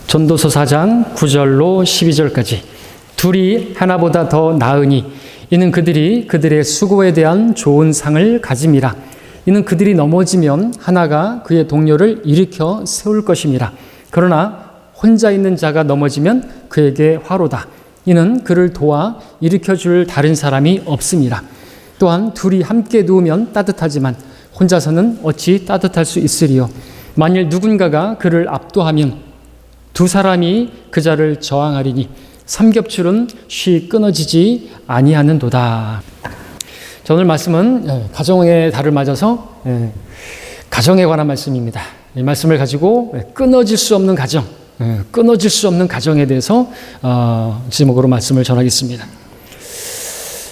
전도서 4장 9절로 12절까지 둘이 하나보다 더 나으니 이는 그들이 그들의 수고에 대한 좋은 상을 가짐이라. 이는 그들이 넘어지면 하나가 그의 동료를 일으켜 세울 것임이라. 그러나 혼자 있는 자가 넘어지면 그에게 화로다. 이는 그를 도와 일으켜 줄 다른 사람이 없음이라. 또한 둘이 함께 누우면 따뜻하지만 혼자서는 어찌 따뜻할 수 있으리요. 만일 누군가가 그를 압도하면 두 사람이 그 자를 저항하리니 삼겹줄은 쉬 끊어지지 아니하는도다. 자, 오늘 말씀은 가정의 달을 맞아서 가정에 관한 말씀입니다. 이 말씀을 가지고 끊어질 수 없는 가정, 끊어질 수 없는 가정에 대해서 제목으로 말씀을 전하겠습니다.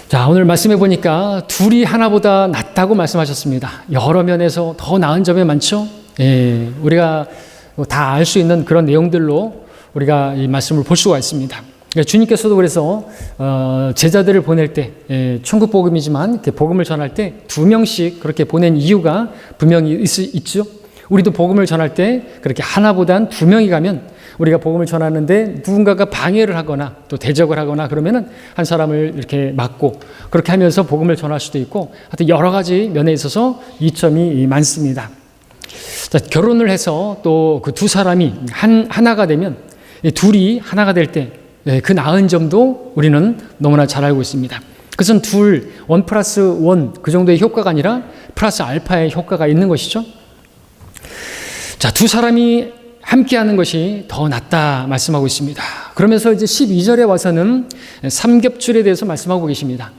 자, 오늘 말씀해 보니까 둘이 하나보다 낫다고 말씀하셨습니다. 여러 면에서 더 나은 점이 많죠. 우리가 다 알 수 있는 그런 내용들로 우리가 이 말씀을 볼 수가 있습니다. 주님께서도 그래서 제자들을 보낼 때 천국 복음이지만 복음을 전할 때 2명씩 그렇게 보낸 이유가 분명히 있죠. 우리도 복음을 전할 때 그렇게 하나보단 2명이 가면 우리가 복음을 전하는데 누군가가 방해를 하거나 또 대적을 하거나 그러면은 한 사람을 이렇게 막고 그렇게 하면서 복음을 전할 수도 있고 하여튼 여러 가지 면에 있어서 이점이 많습니다. 자, 결혼을 해서 또 그 두 사람이 하나가 되면 둘이 하나가 될 때 그 나은 점도 우리는 너무나 잘 알고 있습니다. 그것은 둘, 1 플러스 1 그 정도의 효과가 아니라 플러스 알파의 효과가 있는 것이죠. 자, 두 사람이 함께하는 것이 더 낫다 말씀하고 있습니다. 그러면서 이제 12절에 와서는 삼겹줄에 대해서 말씀하고 계십니다.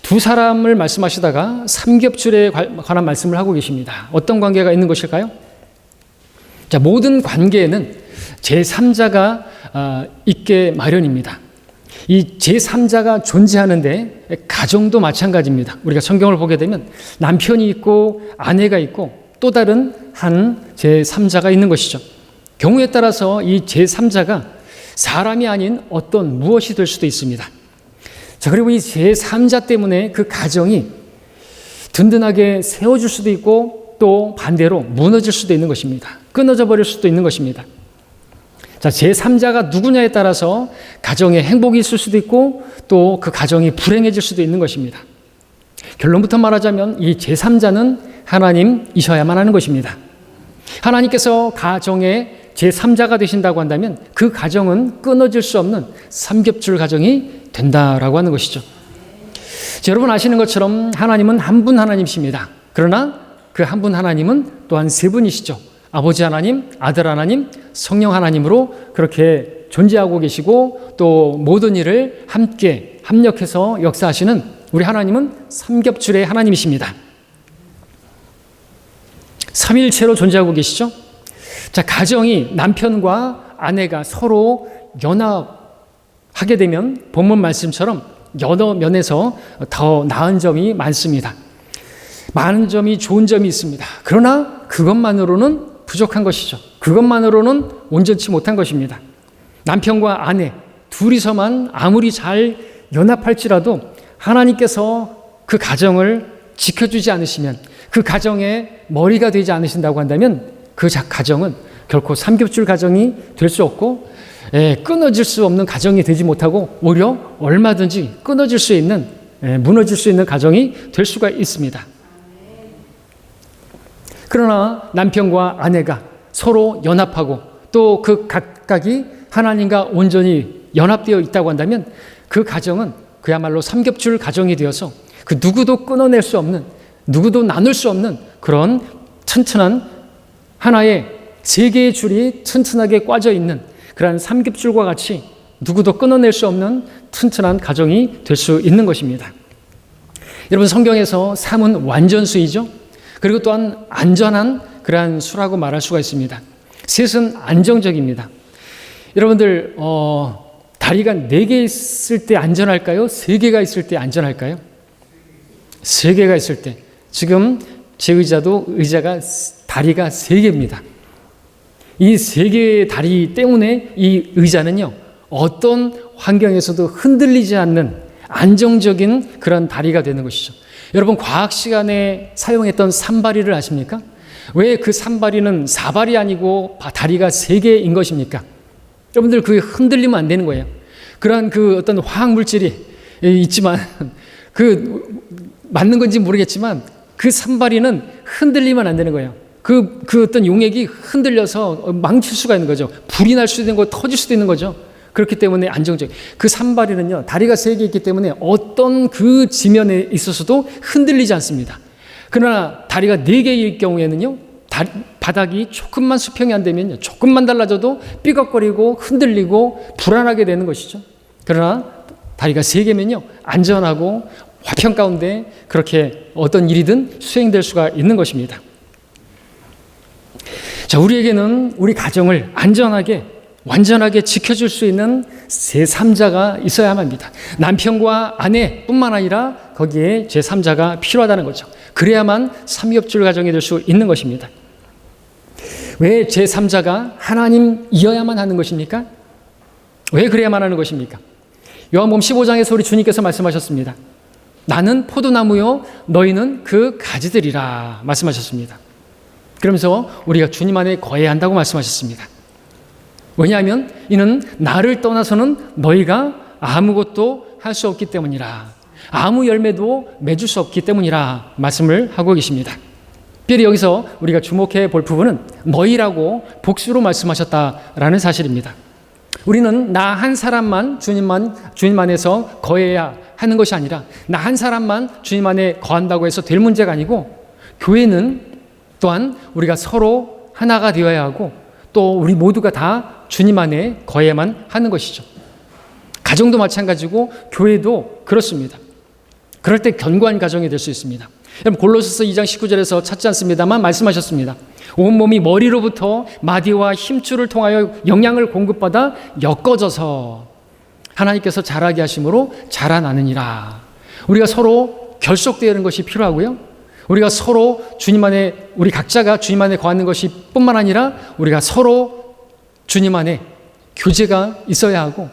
두 사람을 말씀하시다가 삼겹줄에 관한 말씀을 하고 계십니다. 어떤 관계가 있는 것일까요? 자, 모든 관계에는 제3자가 있게 마련입니다. 이 제3자가 존재하는데 가정도 마찬가지입니다. 우리가 성경을 보게 되면 남편이 있고 아내가 있고 또 다른 한 제3자가 있는 것이죠. 경우에 따라서 이 제3자가 사람이 아닌 어떤 무엇이 될 수도 있습니다. 자, 그리고 이 제3자 때문에 그 가정이 든든하게 세워질 수도 있고 또 반대로 무너질 수도 있는 것입니다. 끊어져 버릴 수도 있는 것입니다. 자, 제3자가 누구냐에 따라서 가정에 행복이 있을 수도 있고 또 그 가정이 불행해질 수도 있는 것입니다. 결론부터 말하자면 이 제3자는 하나님이셔야만 하는 것입니다. 하나님께서 가정의 제3자가 되신다고 한다면 그 가정은 끊어질 수 없는 삼겹줄 가정이 된다라고 하는 것이죠. 자, 여러분 아시는 것처럼 하나님은 한 분 하나님이십니다. 그러나 그 한 분 하나님은 또한 세 분이시죠. 아버지 하나님, 아들 하나님, 성령 하나님으로 그렇게 존재하고 계시고 또 모든 일을 함께 합력해서 역사하시는 우리 하나님은 삼겹줄의 하나님이십니다. 삼일체로 존재하고 계시죠. 자, 가정이 남편과 아내가 서로 연합하게 되면 본문 말씀처럼 여러 면에서 더 나은 점이 많습니다. 많은 점이 좋은 점이 있습니다. 그러나 그것만으로는 부족한 것이죠. 그것만으로는 온전치 못한 것입니다. 남편과 아내 둘이서만 아무리 잘 연합할지라도 하나님께서 그 가정을 지켜주지 않으시면 그 가정의 머리가 되지 않으신다고 한다면 그 가정은 결코 삼겹줄 가정이 될 수 없고 끊어질 수 없는 가정이 되지 못하고 오히려 얼마든지 끊어질 수 있는 무너질 수 있는 가정이 될 수가 있습니다. 그러나 남편과 아내가 서로 연합하고 또 그 각각이 하나님과 온전히 연합되어 있다고 한다면 그 가정은 그야말로 삼겹줄 가정이 되어서 그 누구도 끊어낼 수 없는 누구도 나눌 수 없는 그런 튼튼한 하나의 세 개의 줄이 튼튼하게 꽈져 있는 그러한 삼겹줄과 같이 누구도 끊어낼 수 없는 튼튼한 가정이 될 수 있는 것입니다. 여러분 성경에서 삼은 완전수이죠. 그리고 또한 안전한 그러한 수라고 말할 수가 있습니다. 셋은 안정적입니다. 여러분들 다리가 4개 있을 때 안전할까요? 3개가 있을 때 안전할까요? 3개가 있을 때. 지금 제 의자가 다리가 3개입니다. 이 3개의 다리 때문에 이 의자는요 어떤 환경에서도 흔들리지 않는 안정적인 그런 다리가 되는 것이죠. 여러분 과학 시간에 사용했던 산발이를 아십니까? 왜 그 산발이는 4발이 아니고 다리가 3개인 것입니까? 여러분들 그게 흔들리면 안 되는 거예요. 그러한 그 어떤 화학 물질이 있지만 맞는 건지 모르겠지만 그 산발이는 흔들리면 안 되는 거예요. 그 어떤 용액이 흔들려서 망칠 수가 있는 거죠. 불이 날 수도 있는 거, 터질 수도 있는 거죠. 그렇기 때문에 안정적. 그 산발이는요, 다리가 3개 있기 때문에 어떤 그 지면에 있어서도 흔들리지 않습니다. 그러나 다리가 4개일 경우에는요, 바닥이 조금만 수평이 안 되면요, 조금만 달라져도 삐걱거리고 흔들리고 불안하게 되는 것이죠. 그러나 다리가 3개면요, 안전하고 화평 가운데 그렇게 어떤 일이든 수행될 수가 있는 것입니다. 자, 우리에게는 우리 가정을 안전하게 완전하게 지켜줄 수 있는 제3자가 있어야만 합니다. 남편과 아내뿐만 아니라 거기에 제3자가 필요하다는 거죠. 그래야만 삼위업줄 가정이 될 수 있는 것입니다. 왜 제3자가 하나님이어야만 하는 것입니까? 왜 그래야만 하는 것입니까? 요한복음 15장에서 우리 주님께서 말씀하셨습니다. 나는 포도나무요 너희는 그 가지들이라 말씀하셨습니다. 그러면서 우리가 주님 안에 거해야 한다고 말씀하셨습니다. 왜냐하면 이는 나를 떠나서는 너희가 아무것도 할 수 없기 때문이라. 아무 열매도 맺을 수 없기 때문이라 말씀을 하고 계십니다. 특별히 여기서 우리가 주목해 볼 부분은 너희라고 복수로 말씀하셨다라는 사실입니다. 우리는 나 한 사람만 주님 안에서 거해야 하는 것이 아니라 나 한 사람만 주님 안에 거한다고 해서 될 문제가 아니고 교회는 또한 우리가 서로 하나가 되어야 하고 또 우리 모두가 다 주님 안에 거해야만 하는 것이죠. 가정도 마찬가지고 교회도 그렇습니다. 그럴 때 견고한 가정이 될 수 있습니다. 여러분 골로새서 2장 19절에서 찾지 않습니다만 말씀하셨습니다. 온몸이 머리로부터 마디와 힘줄을 통하여 영양을 공급받아 엮어져서 하나님께서 자라게 하심으로 자라나느니라. 우리가 서로 결속되는 것이 필요하고요. 우리가 서로 주님 안에 우리 각자가 주님 안에 거하는 것이 뿐만 아니라 우리가 서로 주님 안에 교제가 있어야 하고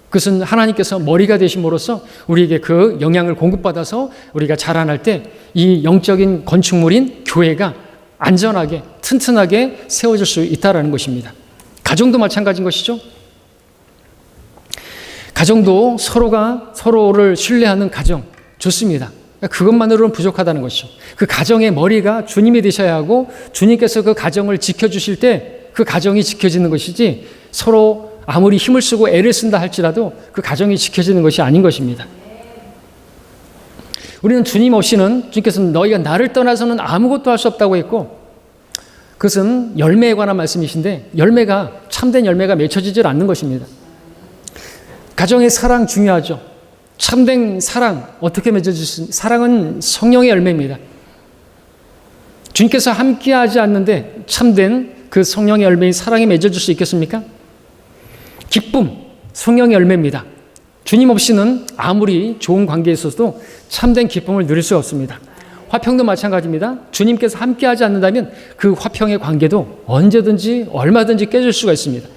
그것은 하나님께서 머리가 되심으로써 우리에게 그 영향을 공급받아서 우리가 자라날 때 이 영적인 건축물인 교회가 안전하게 튼튼하게 세워질 수 있다는 것입니다. 가정도 마찬가지인 것이죠. 가정도 서로가 서로를 신뢰하는 가정 좋습니다. 그것만으로는 부족하다는 것이죠. 그 가정의 머리가 주님이 되셔야 하고 주님께서 그 가정을 지켜주실 때 그 가정이 지켜지는 것이지 서로 아무리 힘을 쓰고 애를 쓴다 할지라도 그 가정이 지켜지는 것이 아닌 것입니다. 우리는 주님 없이는 주님께서는 너희가 나를 떠나서는 아무것도 할 수 없다고 했고 그것은 열매에 관한 말씀이신데 열매가 참된 열매가 맺혀지질 않는 것입니다. 가정의 사랑 중요하죠. 참된 사랑 어떻게 맺어질 수 있습니까? 사랑은 성령의 열매입니다. 주님께서 함께하지 않는데 참된 그 성령의 열매인 사랑이 맺어질 수 있겠습니까? 기쁨, 성령의 열매입니다. 주님 없이는 아무리 좋은 관계에 있어서도 참된 기쁨을 누릴 수 없습니다. 화평도 마찬가지입니다. 주님께서 함께하지 않는다면 그 화평의 관계도 언제든지 얼마든지 깨질 수가 있습니다.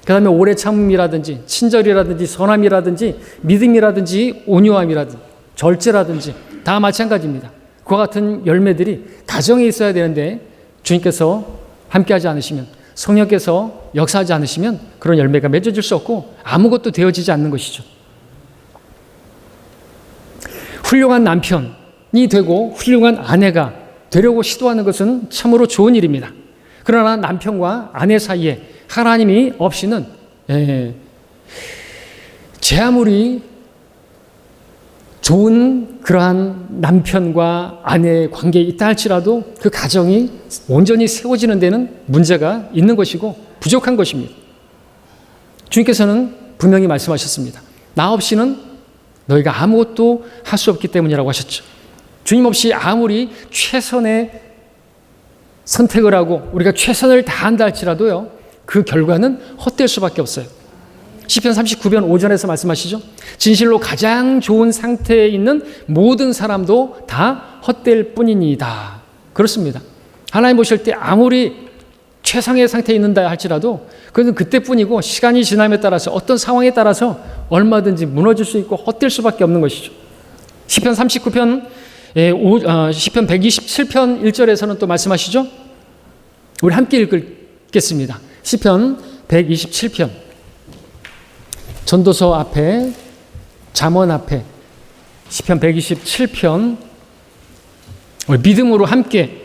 그 다음에 오래 참음이라든지 친절이라든지 선함이라든지 믿음이라든지 온유함이라든지 절제라든지 다 마찬가지입니다. 그와 같은 열매들이 가정에 있어야 되는데 주님께서 함께하지 않으시면 성령께서 역사하지 않으시면 그런 열매가 맺어질 수 없고 아무것도 되어지지 않는 것이죠. 훌륭한 남편이 되고 훌륭한 아내가 되려고 시도하는 것은 참으로 좋은 일입니다. 그러나 남편과 아내 사이에 하나님이 없이는 제 아무리 좋은 그러한 남편과 아내의 관계에 있다 할지라도 그 가정이 온전히 세워지는 데는 문제가 있는 것이고 부족한 것입니다. 주님께서는 분명히 말씀하셨습니다. 나 없이는 너희가 아무것도 할 수 없기 때문이라고 하셨죠. 주님 없이 아무리 최선의 선택을 하고 우리가 최선을 다한다 할지라도요 그 결과는 헛될 수밖에 없어요. 시편 39편 5절에서 말씀하시죠. 진실로 가장 좋은 상태에 있는 모든 사람도 다 헛될 뿐이니이다. 그렇습니다. 하나님 보실 때 아무리 최상의 상태에 있는다 할지라도 그것은 그때뿐이고 시간이 지남에 따라서 어떤 상황에 따라서 얼마든지 무너질 수 있고 헛될 수밖에 없는 것이죠. 시편 39편 시편 127편 1절에서는 또 말씀하시죠. 우리 함께 읽겠습니다. 시편 127편. 전도서 앞에, 잠언 앞에 시편 127편 우리 믿음으로 함께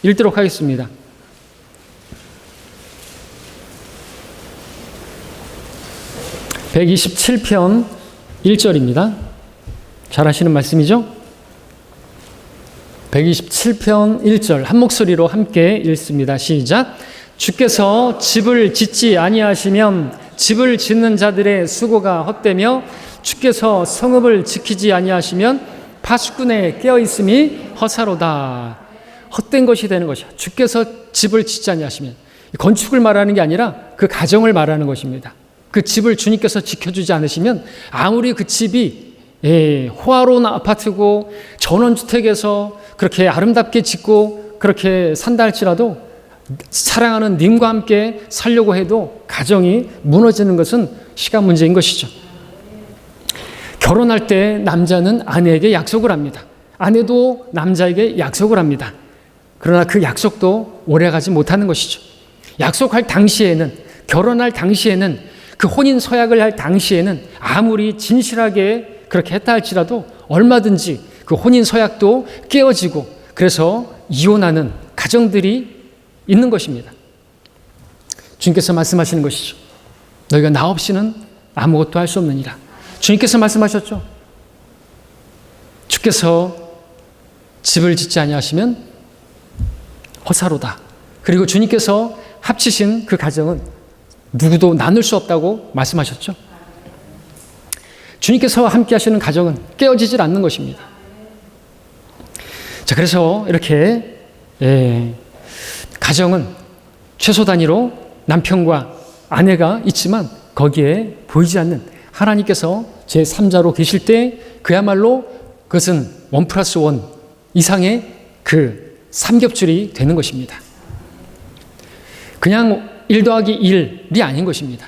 읽도록 하겠습니다. (127편) 1절입니다. 잘 아시는 말씀이죠? 127편 1절 한 목소리로 함께 읽습니다. 시작. 주께서 집을 짓지 아니하시면 집을 짓는 자들의 수고가 헛되며 주께서 성읍을 지키지 아니하시면 파수꾼의 깨어있음이 허사로다. 헛된 것이 되는 것이야. 주께서 집을 짓지 아니하시면, 건축을 말하는 게 아니라 그 가정을 말하는 것입니다. 그 집을 주님께서 지켜주지 않으시면 아무리 그 집이 호화로운 아파트고 전원주택에서 그렇게 아름답게 짓고 그렇게 산다 할지라도 사랑하는 님과 함께 살려고 해도 가정이 무너지는 것은 시간 문제인 것이죠. 결혼할 때 남자는 아내에게 약속을 합니다. 아내도 남자에게 약속을 합니다. 그러나 그 약속도 오래가지 못하는 것이죠. 약속할 당시에는, 결혼할 당시에는, 그 혼인 서약을 할 당시에는 아무리 진실하게 그렇게 했다 할지라도 얼마든지 그 혼인 서약도 깨어지고 그래서 이혼하는 가정들이 있는 것입니다. 주님께서 말씀하시는 것이죠. 너희가 나 없이는 아무것도 할 수 없느니라. 주님께서 말씀하셨죠. 주께서 집을 짓지 아니하시면 허사로다. 그리고 주님께서 합치신 그 가정은 누구도 나눌 수 없다고 말씀하셨죠. 주님께서 함께 하시는 가정은 깨어지질 않는 것입니다. 자, 그래서 이렇게 가정은 최소 단위로 남편과 아내가 있지만 거기에 보이지 않는 하나님께서 제3자로 계실 때 그야말로 그것은 1+1 이상의 그 삼겹줄이 되는 것입니다. 그냥 1 더하기 1이 아닌 것입니다.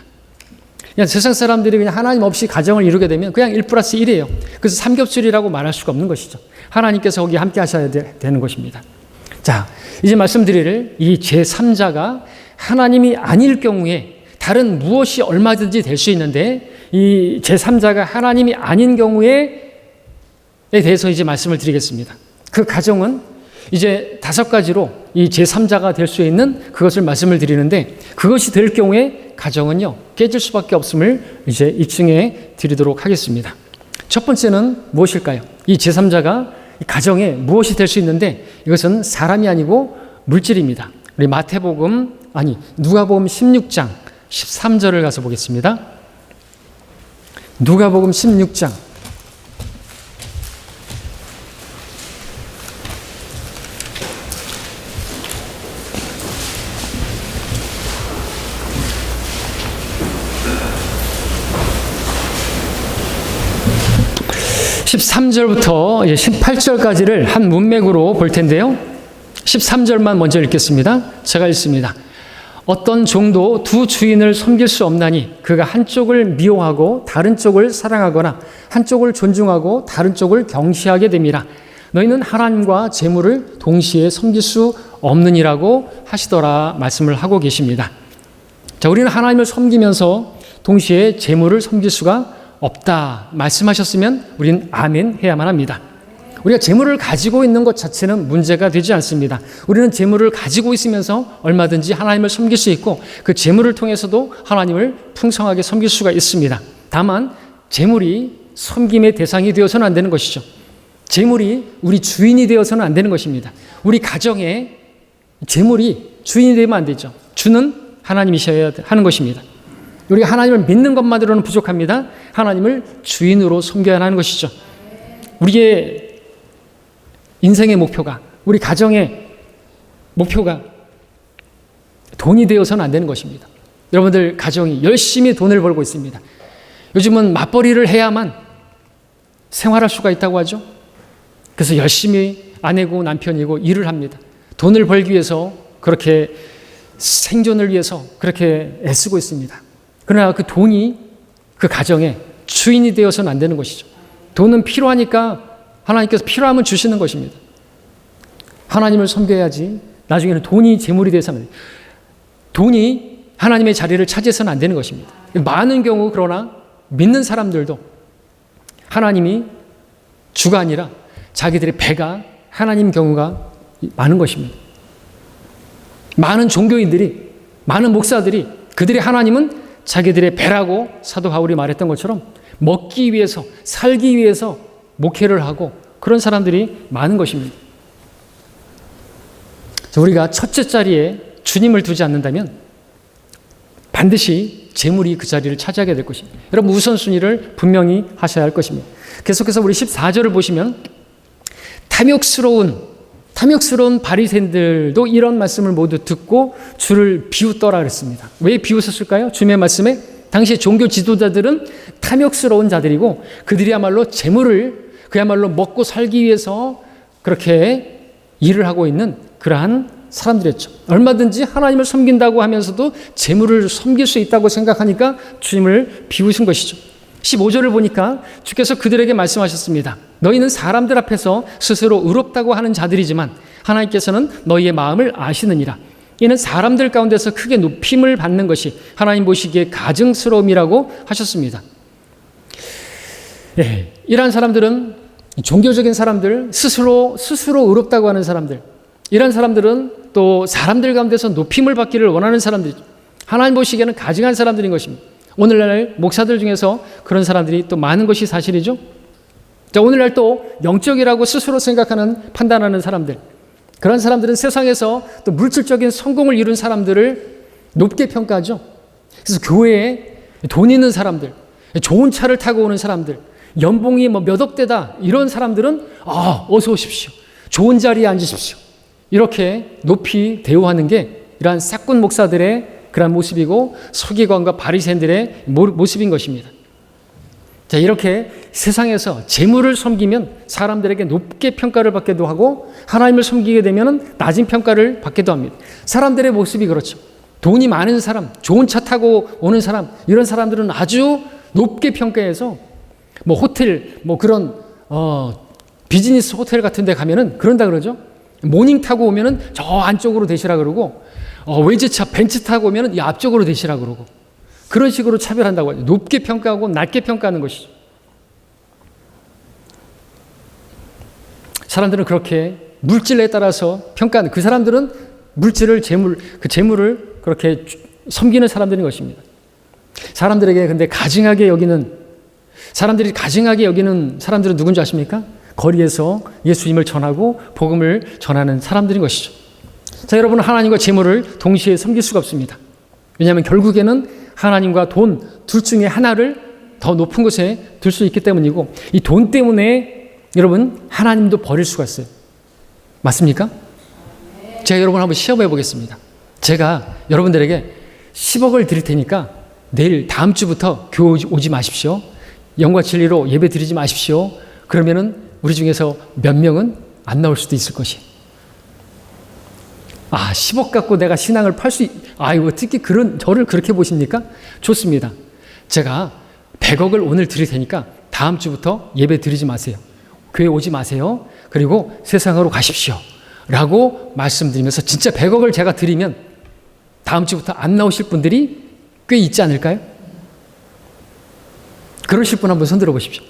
그냥 세상 사람들이 그냥 하나님 없이 가정을 이루게 되면 그냥 1+1이에요. 그래서 삼겹줄이라고 말할 수가 없는 것이죠. 하나님께서 거기 함께 하셔야 되는 것입니다. 자, 이제 말씀드릴 이 제3자가 하나님이 아닐 경우에 다른 무엇이 얼마든지 될 수 있는데 이 제3자가 하나님이 아닌 경우에 대해서 이제 말씀을 드리겠습니다. 그 가정은 이제 5가지로 이 제3자가 될 수 있는 그것을 말씀을 드리는데 그것이 될 경우에 가정은요 깨질 수밖에 없음을 이제 입증해 드리도록 하겠습니다. 첫 번째는 무엇일까요? 이 제3자가 가정에 무엇이 될 수 있는데 이것은 사람이 아니고 물질입니다. 우리 누가복음 16장 13절을 가서 보겠습니다. 누가복음 16장 13절부터 18절까지를 한 문맥으로 볼 텐데요. 13절만 먼저 읽겠습니다. 제가 읽습니다. 어떤 종도 두 주인을 섬길 수 없나니 그가 한쪽을 미워하고 다른 쪽을 사랑하거나 한쪽을 존중하고 다른 쪽을 경시하게 됨이라. 너희는 하나님과 재물을 동시에 섬길 수 없느니라고 하시더라 말씀을 하고 계십니다. 자, 우리는 하나님을 섬기면서 동시에 재물을 섬길 수가 없다 말씀하셨으면 우리는 아멘 해야만 합니다. 우리가 재물을 가지고 있는 것 자체는 문제가 되지 않습니다. 우리는 재물을 가지고 있으면서 얼마든지 하나님을 섬길 수 있고 그 재물을 통해서도 하나님을 풍성하게 섬길 수가 있습니다. 다만 재물이 섬김의 대상이 되어서는 안 되는 것이죠. 재물이 우리 주인이 되어서는 안 되는 것입니다. 우리 가정에 재물이 주인이 되면 안 되죠. 주는 하나님이셔야 하는 것입니다. 우리가 하나님을 믿는 것만으로는 부족합니다. 하나님을 주인으로 섬겨야 하는 것이죠. 우리의 인생의 목표가, 우리 가정의 목표가 돈이 되어서는 안 되는 것입니다. 여러분들 가정이 열심히 돈을 벌고 있습니다. 요즘은 맞벌이를 해야만 생활할 수가 있다고 하죠. 그래서 열심히 아내고 남편이고 일을 합니다. 돈을 벌기 위해서 그렇게 생존을 위해서 그렇게 애쓰고 있습니다. 그러나 그 돈이 그 가정의 주인이 되어서는 안 되는 것이죠. 돈은 필요하니까 하나님께서 필요하면 주시는 것입니다. 하나님을 섬겨야지 나중에는 돈이 재물이 돼서는 돈이 하나님의 자리를 차지해서는 안 되는 것입니다. 많은 경우 그러나 믿는 사람들도 하나님이 주가 아니라 자기들의 배가 하나님 경우가 많은 것입니다. 많은 종교인들이, 많은 목사들이 그들의 하나님은 자기들의 배라고 사도 바울이 말했던 것처럼 먹기 위해서, 살기 위해서 목회를 하고 그런 사람들이 많은 것입니다. 우리가 첫째 자리에 주님을 두지 않는다면 반드시 재물이 그 자리를 차지하게 될 것입니다. 여러분 우선순위를 분명히 하셔야 할 것입니다. 계속해서 우리 14절을 보시면 탐욕스러운 바리새인들도 이런 말씀을 모두 듣고 주를 비웃더라 그랬습니다. 왜 비웃었을까요? 주님의 말씀에 당시 종교 지도자들은 탐욕스러운 자들이고 그들이야말로 재물을 그야말로 먹고 살기 위해서 그렇게 일을 하고 있는 그러한 사람들이었죠. 얼마든지 하나님을 섬긴다고 하면서도 재물을 섬길 수 있다고 생각하니까 주님을 비우신 것이죠. 15절을 보니까 주께서 그들에게 말씀하셨습니다. 너희는 사람들 앞에서 스스로 의롭다고 하는 자들이지만 하나님께서는 너희의 마음을 아시느니라. 이는 사람들 가운데서 크게 높임을 받는 것이 하나님 보시기에 가증스러움이라고 하셨습니다. 네, 이러한 사람들은 종교적인 사람들, 스스로 의롭다고 하는 사람들, 이런 사람들은 또 사람들 가운데서 높임을 받기를 원하는 사람들이죠. 하나님 보시기에는 가증한 사람들인 것입니다. 오늘날 목사들 중에서 그런 사람들이 또 많은 것이 사실이죠. 자, 오늘날 또 영적이라고 스스로 생각하는, 판단하는 사람들, 그런 사람들은 세상에서 또 물질적인 성공을 이룬 사람들을 높게 평가하죠. 그래서 교회에 돈 있는 사람들, 좋은 차를 타고 오는 사람들, 연봉이 몇 억대다 이런 사람들은 어서 오십시오, 좋은 자리에 앉으십시오, 이렇게 높이 대우하는 게 이러한 싹군 목사들의 그러한 모습이고 서기관과 바리새인들의 모습인 것입니다. 자, 이렇게 세상에서 재물을 섬기면 사람들에게 높게 평가를 받기도 하고 하나님을 섬기게 되면 낮은 평가를 받기도 합니다. 사람들의 모습이 그렇죠. 돈이 많은 사람, 좋은 차 타고 오는 사람, 이런 사람들은 아주 높게 평가해서 호텔, 그런 비즈니스 호텔 같은 데 가면은 그런다 그러죠. 모닝 타고 오면은 저 안쪽으로 대시라 그러고 외제차 벤츠 타고 오면은 이 앞쪽으로 대시라 그러고 그런 식으로 차별한다고 하죠. 높게 평가하고 낮게 평가하는 것이죠. 사람들은 그렇게 물질에 따라서 평가하는, 그 사람들은 물질을 재물을 그렇게 섬기는 사람들인 것입니다. 사람들에게 근데 사람들이 가증하게 여기는 사람들은 누군지 아십니까? 거리에서 예수님을 전하고 복음을 전하는 사람들인 것이죠. 자, 여러분은 하나님과 재물을 동시에 섬길 수가 없습니다. 왜냐하면 결국에는 하나님과 돈 둘 중에 하나를 더 높은 곳에 둘 수 있기 때문이고, 이 돈 때문에 여러분 하나님도 버릴 수가 있어요. 맞습니까? 제가 여러분 한번 시험해 보겠습니다. 제가 여러분들에게 10억을 드릴 테니까 내일 다음 주부터 교회 오지 마십시오. 영과 진리로 예배 드리지 마십시오. 그러면은 우리 중에서 몇 명은 안 나올 수도 있을 것이에요. 10억 갖고 내가 신앙을 어떻게 저를 그렇게 보십니까? 좋습니다. 제가 100억을 오늘 드릴 테니까 다음 주부터 예배 드리지 마세요. 교회 오지 마세요. 그리고 세상으로 가십시오. 라고 말씀드리면서 진짜 100억을 제가 드리면 다음 주부터 안 나오실 분들이 꽤 있지 않을까요? 그러실 분 한번 손들어 보십시오.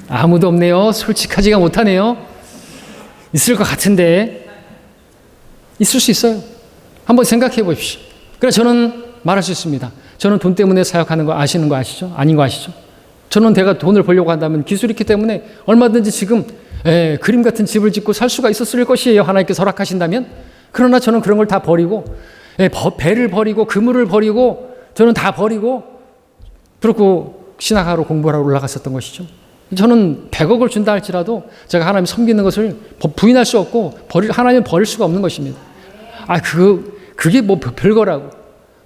아무도 없네요. 솔직하지가 못하네요. 있을 것 같은데 있을 수 있어요. 한번 생각해 보십시오. 그래서 저는 말할 수 있습니다. 저는 돈 때문에 사역하는 거 아시는 거 아시죠? 아닌 거 아시죠? 저는 내가 돈을 벌려고 한다면 기술이 있기 때문에 얼마든지 지금 그림 같은 집을 짓고 살 수가 있었을 것이에요. 하나님께서 허락하신다면. 그러나 저는 그런 걸 다 버리고 배를 버리고 그물을 버리고 저는 다 버리고 그렇고 신학하러 공부하러 올라갔었던 것이죠. 저는 100억을 준다 할지라도 제가 하나님 섬기는 것을 부인할 수 없고 하나님 버릴 수가 없는 것입니다. 그게 별거라고.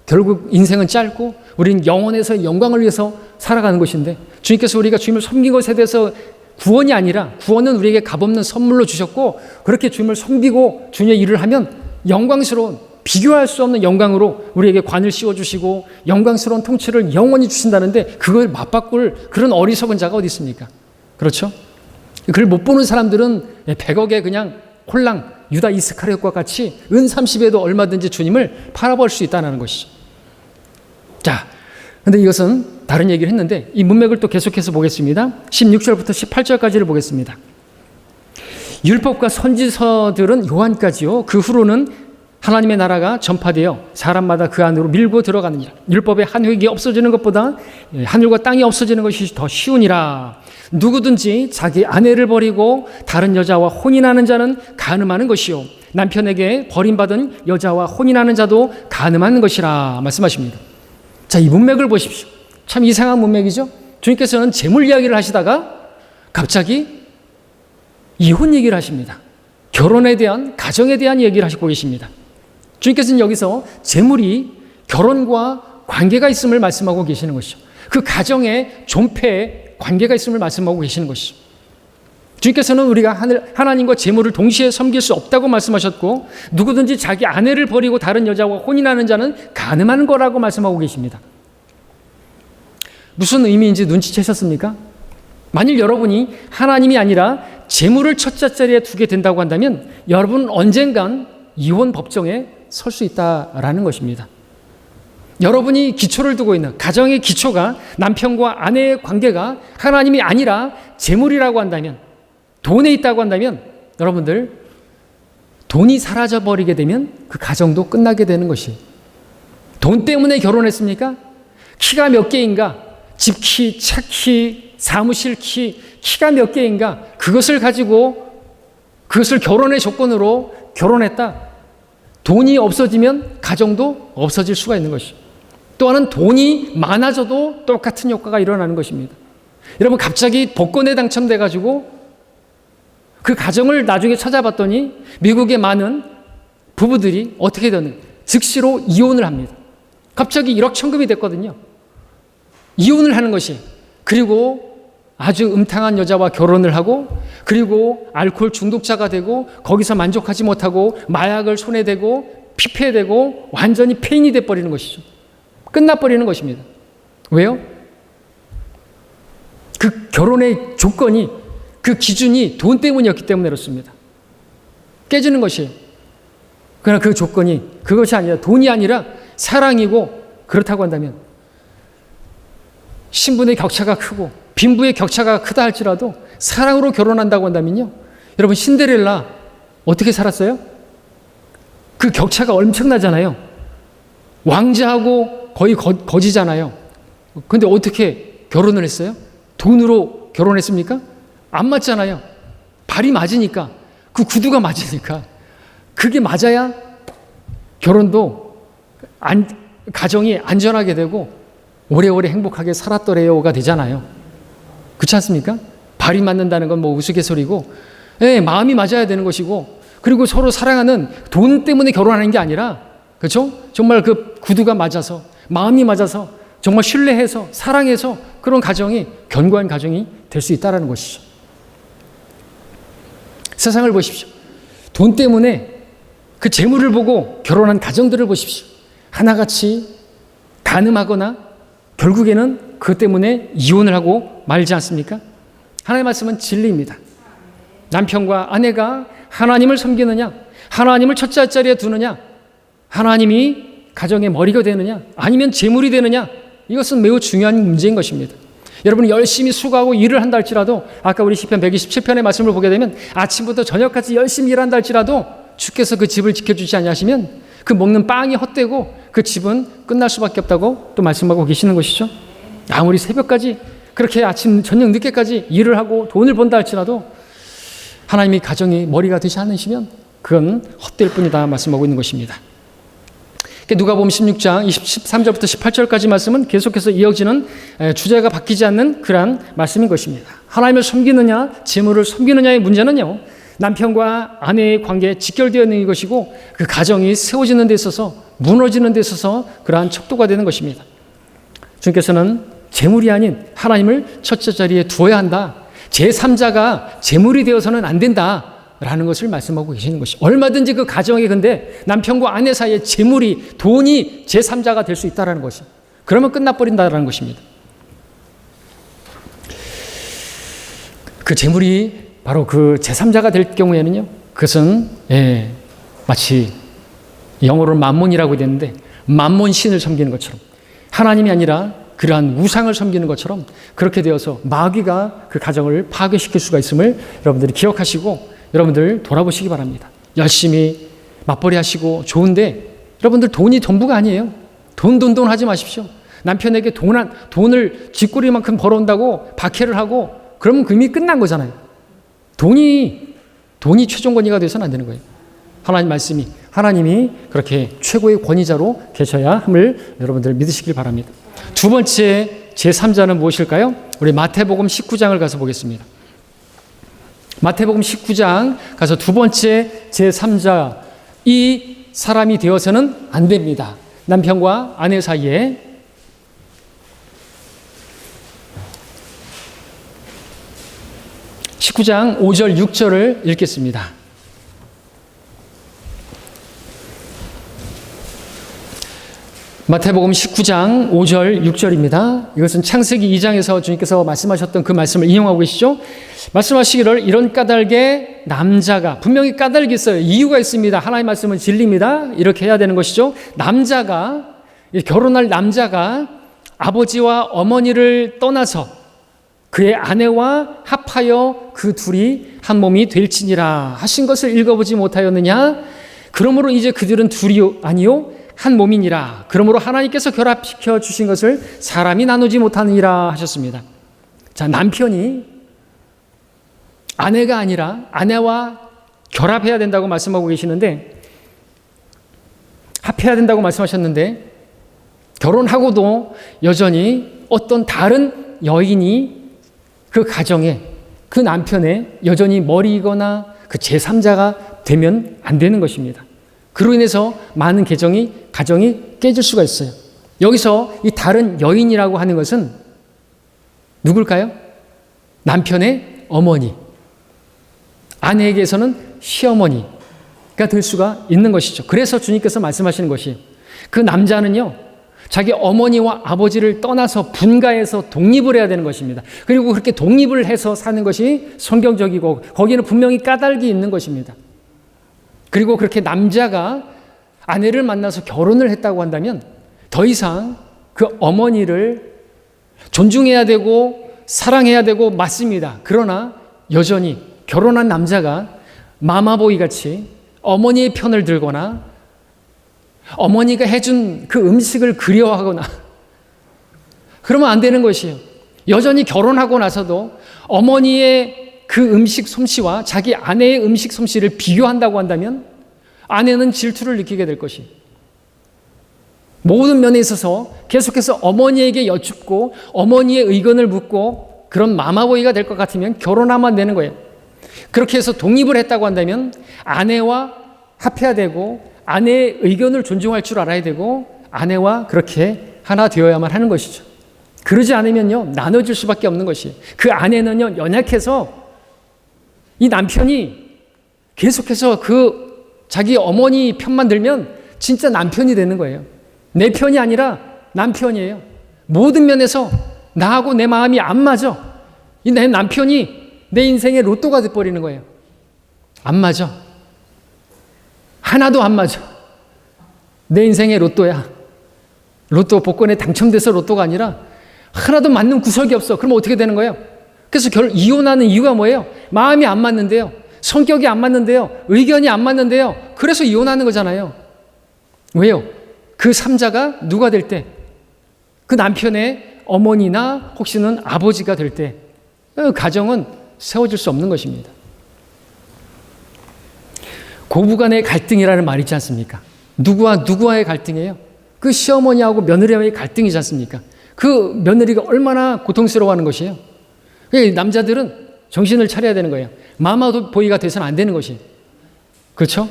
결국 인생은 짧고 우리는 영원에서 영광을 위해서 살아가는 것인데 주님께서 우리가 주님을 섬긴 것에 대해서 구원이 아니라 구원은 우리에게 값없는 선물로 주셨고 그렇게 주님을 섬기고 주님의 일을 하면 영광스러운 비교할 수 없는 영광으로 우리에게 관을 씌워주시고 영광스러운 통치를 영원히 주신다는데 그걸 맞바꿀 그런 어리석은 자가 어디 있습니까? 그렇죠? 그걸 못 보는 사람들은 100억에 그냥 홀랑 유다 이스카리ot과 같이 은 30에도 얼마든지 주님을 팔아버릴 수 있다는 것이죠. 자, 근데 이것은 다른 얘기를 했는데 이 문맥을 또 계속해서 보겠습니다. 16절부터 18절까지를 보겠습니다. 율법과 선지서들은 요한까지요. 그 후로는 하나님의 나라가 전파되어 사람마다 그 안으로 밀고 들어가느니라. 율법의 한 획이 없어지는 것보다 하늘과 땅이 없어지는 것이 더 쉬우니라. 누구든지 자기 아내를 버리고 다른 여자와 혼인하는 자는 간음하는 것이요, 남편에게 버림받은 여자와 혼인하는 자도 간음하는 것이라 말씀하십니다. 자, 이 문맥을 보십시오. 참 이상한 문맥이죠. 주님께서는 재물 이야기를 하시다가 갑자기 이혼 얘기를 하십니다. 결혼에 대한, 가정에 대한 얘기를 하시고 계십니다. 주님께서는 여기서 재물이 결혼과 관계가 있음을 말씀하고 계시는 것이죠. 그 가정에 존폐에 관계가 있음을 말씀하고 계시는 것이죠. 주님께서는 우리가 하나님과 재물을 동시에 섬길 수 없다고 말씀하셨고, 누구든지 자기 아내를 버리고 다른 여자와 혼인하는 자는 간음하는 거라고 말씀하고 계십니다. 무슨 의미인지 눈치채셨습니까? 만일 여러분이 하나님이 아니라 재물을 첫째 자리에 두게 된다고 한다면 여러분은 언젠간 이혼 법정에 설 수 있다라는 것입니다. 여러분이 기초를 두고 있는 가정의 기초가 남편과 아내의 관계가 하나님이 아니라 재물이라고 한다면, 돈에 있다고 한다면 여러분들 돈이 사라져버리게 되면 그 가정도 끝나게 되는 것이. 돈 때문에 결혼했습니까? 키가 몇 개인가? 집키, 차키, 사무실 키, 키가 몇 개인가? 그것을 가지고 그것을 결혼의 조건으로 결혼했다. 돈이 없어지면 가정도 없어질 수가 있는 것이죠. 또 하나는 돈이 많아져도 똑같은 효과가 일어나는 것입니다. 여러분, 갑자기 복권에 당첨돼가지고 그 가정을 나중에 찾아봤더니 미국의 많은 부부들이 어떻게 되는, 즉시로 이혼을 합니다. 갑자기 1억 천금이 됐거든요. 이혼을 하는 것이. 그리고 아주 음탕한 여자와 결혼을 하고, 그리고 알코올 중독자가 되고, 거기서 만족하지 못하고 마약을 손에 대고 피폐에 대고 완전히 폐인이 돼버리는 것이죠. 끝나버리는 것입니다. 왜요? 그 결혼의 조건이, 그 기준이 돈 때문이었기 때문에 그렇습니다. 깨지는 것이에요. 그러나 그 조건이 그것이 아니라, 돈이 아니라 사랑이고, 그렇다고 한다면 신분의 격차가 크고 빈부의 격차가 크다 할지라도 사랑으로 결혼한다고 한다면요, 여러분, 신데렐라 어떻게 살았어요? 그 격차가 엄청나잖아요. 왕자하고 거의 거지잖아요. 근데 어떻게 결혼을 했어요? 돈으로 결혼했습니까? 안 맞잖아요. 발이 맞으니까, 그 구두가 맞으니까. 그게 맞아야 결혼도 가정이 안전하게 되고 오래오래 행복하게 살았더래요가 되잖아요. 그렇지 않습니까? 발이 맞는다는 건 뭐 우스갯소리고, 마음이 맞아야 되는 것이고, 그리고 서로 사랑하는, 돈 때문에 결혼하는 게 아니라, 그렇죠? 정말 그 구두가 맞아서, 마음이 맞아서, 정말 신뢰해서, 사랑해서 그런 가정이 견고한 가정이 될 수 있다는 것이죠. 세상을 보십시오. 돈 때문에 그 재물을 보고 결혼한 가정들을 보십시오. 하나같이 간음하거나 결국에는 그것 때문에 이혼을 하고 말지 않습니까? 하나님의 말씀은 진리입니다. 남편과 아내가 하나님을 섬기느냐, 하나님을 첫째 자리에 두느냐, 하나님이 가정의 머리가 되느냐, 아니면 재물이 되느냐, 이것은 매우 중요한 문제인 것입니다. 여러분이 열심히 수고하고 일을 한다 할지라도, 아까 우리 시편 127편의 말씀을 보게 되면 아침부터 저녁까지 열심히 일한다 할지라도 주께서 그 집을 지켜주지 아니하시면 그 먹는 빵이 헛되고 그 집은 끝날 수밖에 없다고 또 말씀하고 계시는 것이죠. 아무리 새벽까지 그렇게 아침 저녁 늦게까지 일을 하고 돈을 번다 할지라도 하나님이 가정의 머리가 되지 않으시면 그건 헛될 뿐이다 말씀하고 있는 것입니다. 누가복음 16장 13절부터 18절까지 말씀은 계속해서 이어지는, 주제가 바뀌지 않는 그러한 말씀인 것입니다. 하나님을 섬기느냐, 재물을 섬기느냐의 문제는요, 남편과 아내의 관계에 직결되어 있는 것이고, 그 가정이 세워지는 데 있어서, 무너지는 데 있어서 그러한 척도가 되는 것입니다. 주님께서는 재물이 아닌 하나님을 첫째 자리에 두어야 한다. 제3자가 재물이 되어서는 안 된다. 라는 것을 말씀하고 계시는 것이, 얼마든지 그 가정에 근데 남편과 아내 사이에 재물이, 돈이 제3자가 될 수 있다는 것이, 그러면 끝나버린다는 것입니다. 그 재물이 바로 그 제3자가 될 경우에는요, 그것은 마치 영어로 만몬이라고 되는데 만몬 신을 섬기는 것처럼 하나님이 아니라 그러한 우상을 섬기는 것처럼 그렇게 되어서 마귀가 그 가정을 파괴시킬 수가 있음을 여러분들이 기억하시고 여러분들 돌아보시기 바랍니다. 열심히 맞벌이 하시고 좋은데 여러분들 돈이 전부가 아니에요. 돈 하지 마십시오. 남편에게 돈을 쥐꼬리만큼 벌어온다고 박해를 하고 그러면 그 이미 끝난 거잖아요. 돈이 최종 권위가 돼서는 안 되는 거예요. 하나님이 그렇게 최고의 권위자로 계셔야 함을 여러분들 믿으시길 바랍니다. 두 번째 제3자는 무엇일까요? 우리 마태복음 19장을 가서 보겠습니다. 마태복음 19장 가서 두 번째 제3자, 이 사람이 되어서는 안 됩니다. 남편과 아내 사이에. (19장) 5절 6절을 읽겠습니다. 마태복음 19장 5절 6절입니다. 이것은 창세기 2장에서 주님께서 말씀하셨던 그 말씀을 인용하고 계시죠. 말씀하시기를 이런 까닭에 남자가, 분명히 까닭이 있어요. 이유가 있습니다. 하나님의 말씀은 진리입니다. 이렇게 해야 되는 것이죠. 결혼할 남자가 아버지와 어머니를 떠나서 그의 아내와 합하여 그 둘이 한 몸이 될지니라 하신 것을 읽어보지 못하였느냐? 그러므로 이제 그들은 둘이 아니요 한 몸이니라. 그러므로 하나님께서 결합시켜 주신 것을 사람이 나누지 못하느니라 하셨습니다. 자, 남편이 아내가 아니라 아내와 결합해야 된다고 말씀하고 계시는데, 합해야 된다고 말씀하셨는데, 결혼하고도 여전히 어떤 다른 여인이 그 가정에, 그 남편의 여전히 머리이거나 그 제3자가 되면 안 되는 것입니다. 그로 인해서 많은 가정이 깨질 수가 있어요. 여기서 이 다른 여인이라고 하는 것은 누굴까요? 남편의 어머니, 아내에게서는 시어머니가 될 수가 있는 것이죠. 그래서 주님께서 말씀하시는 것이, 그 남자는요 자기 어머니와 아버지를 떠나서 분가해서 독립을 해야 되는 것입니다. 그리고 그렇게 독립을 해서 사는 것이 성경적이고 거기에는 분명히 까닭이 있는 것입니다. 그리고 그렇게 남자가 아내를 만나서 결혼을 했다고 한다면 더 이상 그 어머니를 존중해야 되고 사랑해야 되고 맞습니다. 그러나 여전히 결혼한 남자가 마마보이 같이 어머니의 편을 들거나 어머니가 해준 그 음식을 그리워하거나 그러면 안 되는 것이에요. 여전히 결혼하고 나서도 어머니의 그 음식 솜씨와 자기 아내의 음식 솜씨를 비교한다고 한다면 아내는 질투를 느끼게 될 것이에요. 모든 면에 있어서 계속해서 어머니에게 여쭙고 어머니의 의견을 묻고 그런 마마보이가 될 것 같으면 결혼하면 안 되는 거예요. 그렇게 해서 독립을 했다고 한다면 아내와 합해야 되고 아내의 의견을 존중할 줄 알아야 되고 아내와 그렇게 하나 되어야만 하는 것이죠. 그러지 않으면요 나눠질 수밖에 없는 것이에요. 그 아내는요 연약해서 이 남편이 계속해서 그 자기 어머니 편만 들면 진짜 남편이 되는 거예요. 내 편이 아니라 남편이에요. 모든 면에서 나하고 내 마음이 안 맞아. 내 남편이 내 인생의 로또가 돼버리는 거예요. 안 맞아. 하나도 안 맞아. 내 인생의 로또야. 로또 복권에 당첨돼서 로또가 아니라 하나도 맞는 구석이 없어. 그럼 어떻게 되는 거예요? 그래서 이혼하는 이유가 뭐예요? 마음이 안 맞는데요. 성격이 안 맞는데요. 의견이 안 맞는데요. 그래서 이혼하는 거잖아요. 왜요? 그 3자가 누가 될 때? 그 남편의 어머니나 혹시는 아버지가 될 때 가정은 세워질 수 없는 것입니다. 고부간의 갈등이라는 말이 있지 않습니까? 누구와의 갈등이에요? 그 시어머니하고 며느리와의 갈등이지 않습니까? 그 며느리가 얼마나 고통스러워하는 것이에요. 남자들은 정신을 차려야 되는 거예요. 마마보이가 돼서는 안 되는 것이. 그렇죠?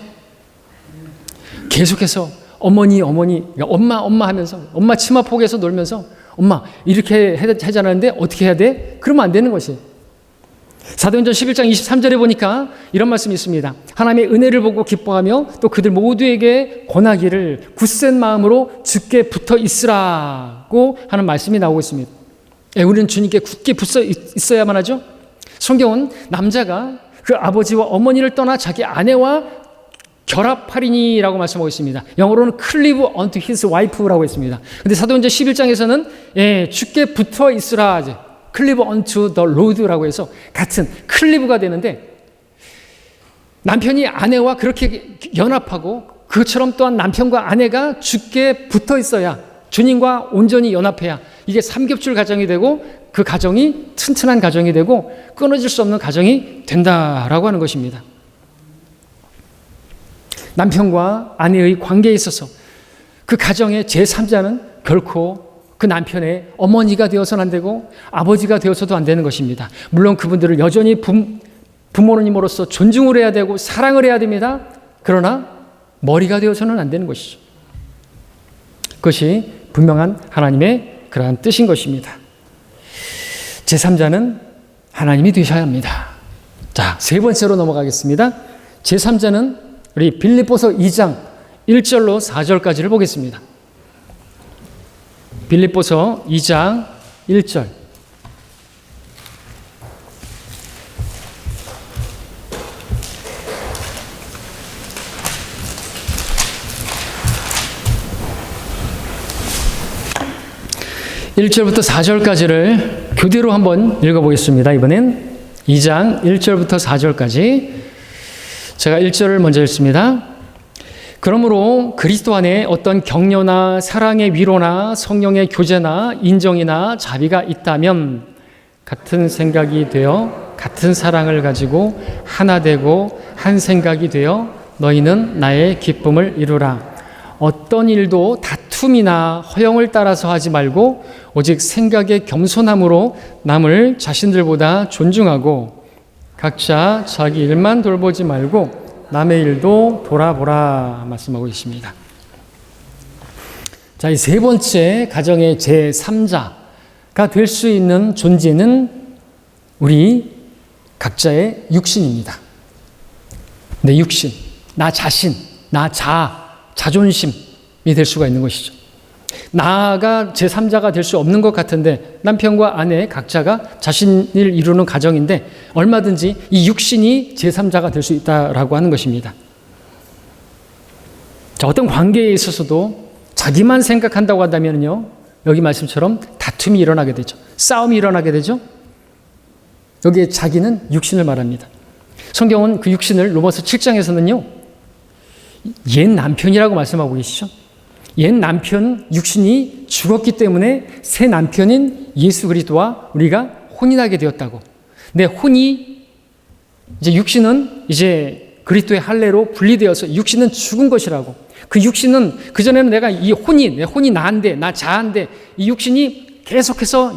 계속해서 어머니 엄마 하면서 엄마 치마 폭에서 놀면서 엄마 이렇게 하자는데 어떻게 해야 돼? 그러면 안 되는 것이. 사도행전 11장 23절에 보니까 이런 말씀이 있습니다. 하나님의 은혜를 보고 기뻐하며 또 그들 모두에게 권하기를 굳센 마음으로 주께 붙어 있으라고 하는 말씀이 나오고 있습니다. 우리는 주님께 굳게 붙어 있어야만 하죠. 성경은 남자가 그 아버지와 어머니를 떠나 자기 아내와 결합하리니라고 말씀하고 있습니다. 영어로는 cleave unto his wife라고 했습니다. 근데 사도행전 11장에서는 주께 붙어 있으라, cleave unto the Lord라고 해서 같은 클리브가 되는데, 남편이 아내와 그렇게 연합하고 그것처럼 또한 남편과 아내가 주께 붙어 있어야, 주님과 온전히 연합해야 이게 삼겹줄 가정이 되고 그 가정이 튼튼한 가정이 되고 끊어질 수 없는 가정이 된다라고 하는 것입니다. 남편과 아내의 관계에 있어서 그 가정의 제3자는 결코 그 남편의 어머니가 되어서는 안 되고 아버지가 되어서도 안 되는 것입니다. 물론 그분들을 여전히 부모님으로서 존중을 해야 되고 사랑을 해야 됩니다. 그러나 머리가 되어서는 안 되는 것이죠. 그것이 분명한 하나님의 그러한 뜻인 것입니다. 제3자는 하나님이 되셔야 합니다. 자, 세 번째로 넘어가겠습니다. 제3자는 우리 빌립보서 2장 1절로 4절까지를 보겠습니다. 빌립보서 2장 1절. (1절부터) (4절까지를) 교대로 한번 읽어보겠습니다. 이번엔 2장 1절부터 4절까지. 제가 1절을 먼저 읽습니다. 그러므로 그리스도 안에 어떤 격려나 사랑의 위로나 성령의 교제나 인정이나 자비가 있다면 같은 생각이 되어 같은 사랑을 가지고 하나 되고 한 생각이 되어 너희는 나의 기쁨을 이루라. 어떤 일도 다툼이나 허영을 따라서 하지 말고 오직 생각의 겸손함으로 남을 자신들보다 존중하고 각자 자기 일만 돌보지 말고 남의 일도 돌아보라 말씀하고 있습니다. 자, 이 세 번째 가정의 제3자가 될 수 있는 존재는 우리 각자의 육신입니다. 내 육신, 나 자신, 자존심이 될 수가 있는 것이죠. 나가 제3자가 될 수 없는 것 같은데 남편과 아내 각자가 자신을 이루는 가정인데 얼마든지 이 육신이 제3자가 될 수 있다라고 하는 것입니다. 자, 어떤 관계에 있어서도 자기만 생각한다고 한다면요, 여기 말씀처럼 다툼이 일어나게 되죠. 싸움이 일어나게 되죠. 여기에 자기는 육신을 말합니다. 성경은 그 육신을 로마서 7장에서는요 옛 남편이라고 말씀하고 계시죠. 옛 남편 육신이 죽었기 때문에 새 남편인 예수 그리스도와 우리가 혼인하게 되었다고. 내 혼이 이제 육신은 이제 그리스도의 할례로 분리되어서 육신은 죽은 것이라고. 그 육신은 그전에는 내가 내 혼이 나한데, 나 자한데 이 육신이 계속해서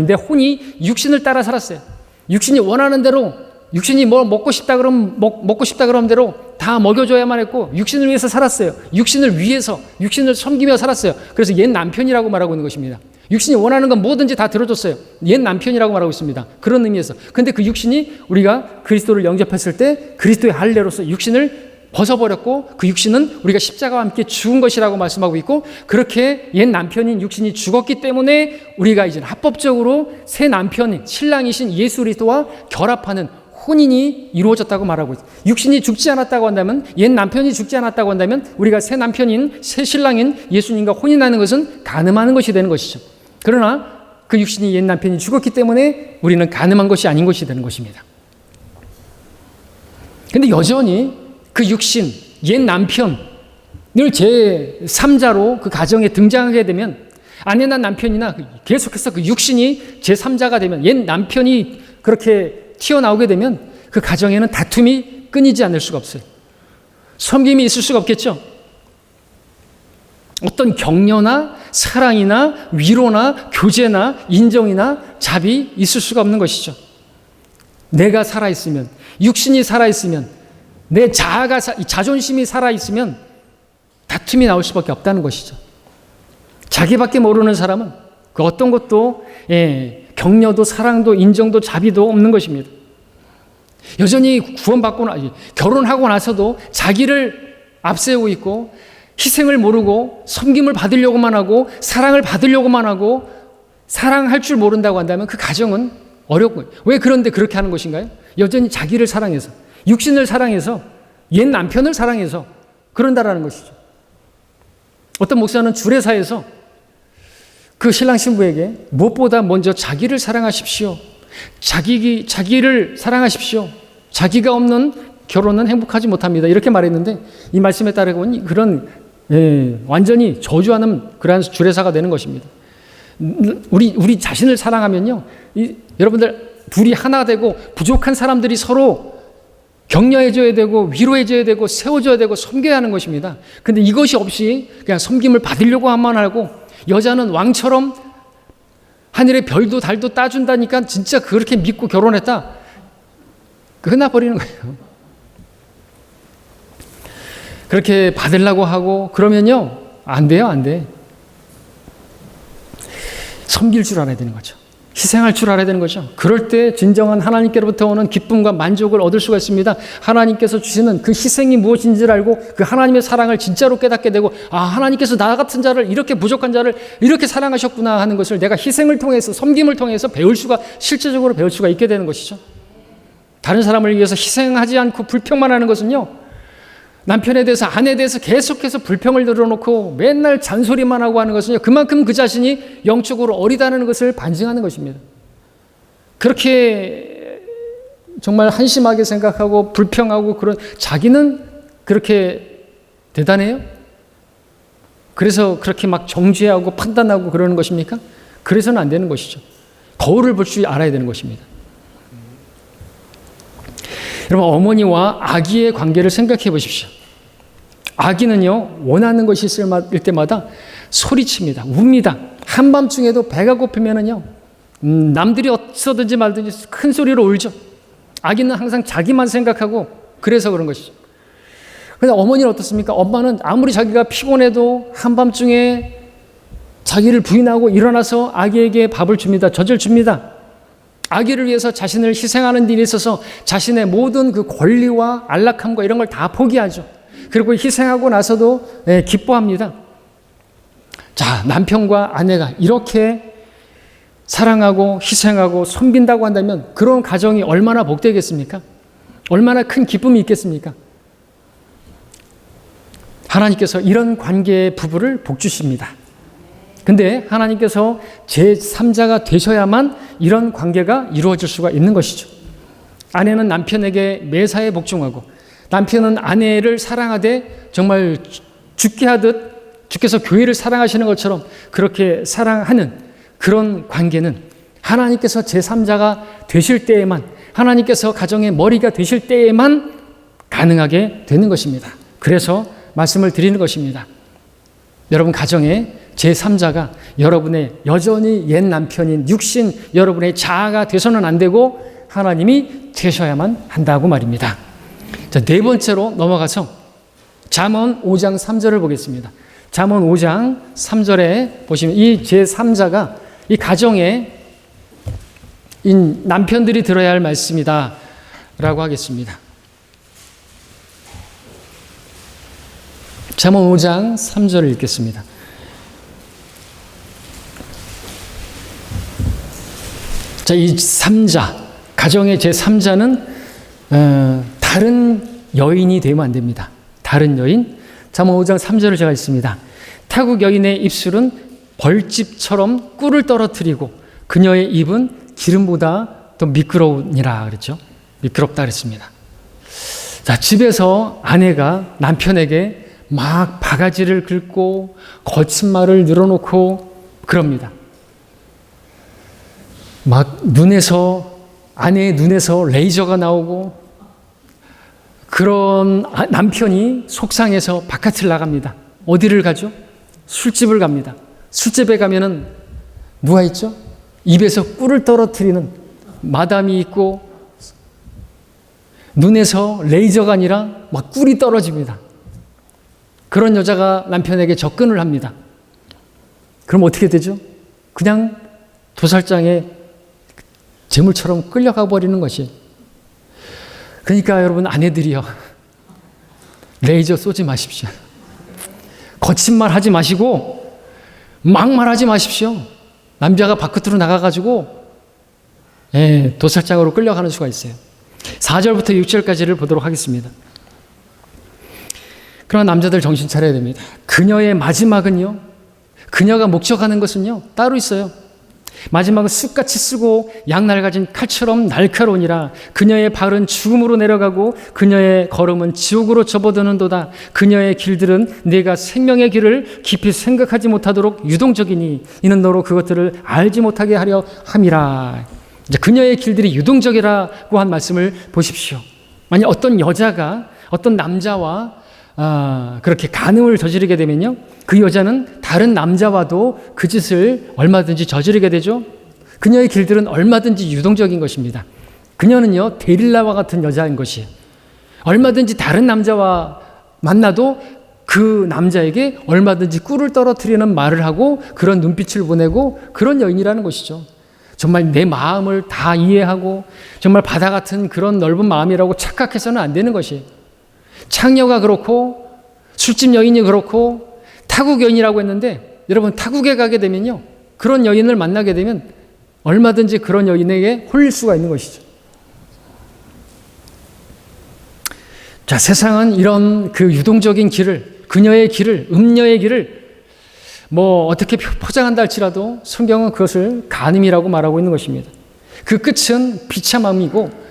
내 혼이 육신을 따라 살았어요. 육신이 원하는 대로, 육신이 뭘 먹고 싶다 그러면 먹고 싶다 그러는 대로 다 먹여줘야만 했고 육신을 위해서 살았어요. 육신을 위해서, 육신을 섬기며 살았어요. 그래서 옛 남편이라고 말하고 있는 것입니다. 육신이 원하는 건 뭐든지 다 들어줬어요. 옛 남편이라고 말하고 있습니다. 그런 의미에서. 근데 그 육신이 우리가 그리스도를 영접했을 때 그리스도의 할례로서 육신을 벗어버렸고 그 육신은 우리가 십자가와 함께 죽은 것이라고 말씀하고 있고, 그렇게 옛 남편인 육신이 죽었기 때문에 우리가 이제 합법적으로 새 남편인 신랑이신 예수 그리스도와 결합하는 혼인이 이루어졌다고 말하고 있어요. 육신이 죽지 않았다고 한다면, 옛 남편이 죽지 않았다고 한다면 우리가 새 남편인 새 신랑인 예수님과 혼인하는 것은 가늠하는 것이 되는 것이죠. 그러나 그 육신이 옛 남편이 죽었기 때문에 우리는 가늠한 것이 아닌 것이 되는 것입니다. 근데 여전히 그 육신, 옛 남편을 제3자로 그 가정에 등장하게 되면, 아내나 남편이나 계속해서 그 육신이 제3자가 되면, 옛 남편이 그렇게 튀어나오게 되면 그 가정에는 다툼이 끊이지 않을 수가 없어요. 섬김이 있을 수가 없겠죠. 어떤 격려나 사랑이나 위로나 교제나 인정이나 자비 있을 수가 없는 것이죠. 내가 살아있으면, 육신이 살아있으면, 내 자아가, 자존심이 살아있으면 다툼이 나올 수밖에 없다는 것이죠. 자기밖에 모르는 사람은 그 어떤 것도 격려도 사랑도 인정도 자비도 없는 것입니다. 여전히 구원받고 결혼하고 나서도 자기를 앞세우고 있고 희생을 모르고 섬김을 받으려고만 하고 사랑을 받으려고만 하고 사랑할 줄 모른다고 한다면 그 가정은 어렵고, 왜 그런데 그렇게 하는 것인가요? 여전히 자기를 사랑해서, 육신을 사랑해서 옛 남편을 사랑해서 그런다라는 것이죠. 어떤 목사는 주례사에서 그 신랑 신부에게 무엇보다 먼저 자기를 사랑하십시오. 자기를 사랑하십시오. 자기가 없는 결혼은 행복하지 못합니다. 이렇게 말했는데 이 말씀에 따르면 그런 완전히 저주하는 그러한 주례사가 되는 것입니다. 우리 자신을 사랑하면요, 여러분들 둘이 하나 되고 부족한 사람들이 서로 격려해줘야 되고 위로해줘야 되고 세워줘야 되고 섬겨야 하는 것입니다. 근데 이것이 없이 그냥 섬김을 받으려고 하만 하고 여자는 왕처럼 하늘의 별도 달도 따준다니까 진짜 그렇게 믿고 결혼했다. 끝나버리는 거예요. 그렇게 받으려고 하고 그러면요, 안 돼요, 안 돼. 섬길 줄 알아야 되는 거죠. 희생할 줄 알아야 되는 거죠. 그럴 때 진정한 하나님께로부터 오는 기쁨과 만족을 얻을 수가 있습니다. 하나님께서 주시는 그 희생이 무엇인지를 알고 그 하나님의 사랑을 진짜로 깨닫게 되고, 아, 하나님께서 나 같은 자를, 이렇게 부족한 자를 이렇게 사랑하셨구나 하는 것을 내가 희생을 통해서, 섬김을 통해서 실제적으로 배울 수가 있게 되는 것이죠. 다른 사람을 위해서 희생하지 않고 불평만 하는 것은요, 남편에 대해서, 아내에 대해서 계속해서 불평을 늘어놓고 맨날 잔소리만 하고 하는 것은요, 그만큼 그 자신이 영적으로 어리다는 것을 반증하는 것입니다. 그렇게 정말 한심하게 생각하고 불평하고 그런 자기는 그렇게 대단해요? 그래서 그렇게 막 정죄하고 판단하고 그러는 것입니까? 그래서는 안 되는 것이죠. 거울을 볼 줄 알아야 되는 것입니다. 여러분, 어머니와 아기의 관계를 생각해 보십시오. 아기는요, 원하는 것이 있을 때마다 소리칩니다. 웁니다. 한밤중에도 배가 고프면은요, 남들이 어쩌든지 말든지 큰 소리로 울죠. 아기는 항상 자기만 생각하고 그래서 그런 것이죠. 그런데 어머니는 어떻습니까? 엄마는 아무리 자기가 피곤해도 한밤중에 자기를 부인하고 일어나서 아기에게 밥을 줍니다. 젖을 줍니다. 아기를 위해서 자신을 희생하는 일에 있어서 자신의 모든 그 권리와 안락함과 이런 걸 다 포기하죠. 그리고 희생하고 나서도 기뻐합니다. 자, 남편과 아내가 이렇게 사랑하고 희생하고 섬긴다고 한다면 그런 가정이 얼마나 복되겠습니까? 얼마나 큰 기쁨이 있겠습니까? 하나님께서 이런 관계의 부부를 복주십니다. 근데 하나님께서 제3자가 되셔야만 이런 관계가 이루어질 수가 있는 것이죠. 아내는 남편에게 매사에 복종하고 남편은 아내를 사랑하되 정말 죽게 하듯 주께서 교회를 사랑하시는 것처럼 그렇게 사랑하는 그런 관계는 하나님께서 제3자가 되실 때에만, 하나님께서 가정의 머리가 되실 때에만 가능하게 되는 것입니다. 그래서 말씀을 드리는 것입니다. 여러분 가정에 제3자가 여러분의 여전히 옛 남편인 육신 여러분의 자아가 돼서는 안 되고 하나님이 되셔야만 한다고 말입니다. 자, 네 번째로 넘어가서 잠언 5장 3절을 보겠습니다. 잠언 5장 3절에 보시면 이 제3자가 이 가정에 이 남편들이 들어야 할 말씀이다 라고 하겠습니다. 잠언 5장 3절을 읽겠습니다. 자, 이 3자, 가정의 제3자는 다른 여인이 되면 안 됩니다. 다른 여인. 잠언 5장 3절을 제가 읽습니다. 타국 여인의 입술은 벌집처럼 꿀을 떨어뜨리고 그녀의 입은 기름보다 더 미끄러우니라 그랬죠. 미끄럽다 그랬습니다. 자, 집에서 아내가 남편에게 막 바가지를 긁고 거친 말을 늘어놓고 그럽니다. 막 아내의 눈에서 레이저가 나오고 그런 남편이 속상해서 바깥을 나갑니다. 어디를 가죠? 술집을 갑니다. 술집에 가면은 누가 있죠? 입에서 꿀을 떨어뜨리는 마담이 있고 눈에서 레이저가 아니라 막 꿀이 떨어집니다. 그런 여자가 남편에게 접근을 합니다. 그럼 어떻게 되죠? 그냥 도살장에 재물처럼 끌려가 버리는 것이. 그러니까 여러분 아내들이요, 레이저 쏘지 마십시오. 거친 말 하지 마시고 막말하지 마십시오. 남자가 바깥으로 나가가지고 도살장으로 끌려가는 수가 있어요. 4절부터 6절까지를 보도록 하겠습니다. 그러나 남자들 정신 차려야 됩니다. 그녀의 마지막은요, 그녀가 목적하는 것은요 따로 있어요. 마지막은 쑥같이 쓰고 양날가진 칼처럼 날카로우니라. 그녀의 발은 죽음으로 내려가고 그녀의 걸음은 지옥으로 접어드는도다. 그녀의 길들은 네가 생명의 길을 깊이 생각하지 못하도록 유동적이니 이는 너로 그것들을 알지 못하게 하려 함이라. 이제 그녀의 길들이 유동적이라고 한 말씀을 보십시오. 만약 어떤 여자가 어떤 남자와 그렇게 간음을 저지르게 되면요, 그 여자는 다른 남자와도 그 짓을 얼마든지 저지르게 되죠. 그녀의 길들은 얼마든지 유동적인 것입니다. 그녀는요 데릴라와 같은 여자인 것이에요. 얼마든지 다른 남자와 만나도 그 남자에게 얼마든지 꿀을 떨어뜨리는 말을 하고 그런 눈빛을 보내고 그런 여인이라는 것이죠. 정말 내 마음을 다 이해하고 정말 바다 같은 그런 넓은 마음이라고 착각해서는 안 되는 것이에요. 창녀가 그렇고 술집 여인이 그렇고 타국 여인이라고 했는데, 여러분 타국에 가게 되면요 그런 여인을 만나게 되면 얼마든지 그런 여인에게 홀릴 수가 있는 것이죠. 자, 세상은 이런 그 유동적인 길을, 그녀의 길을, 음녀의 길을 뭐 어떻게 포장한다 할지라도 성경은 그것을 간음이라고 말하고 있는 것입니다. 그 끝은 비참함이고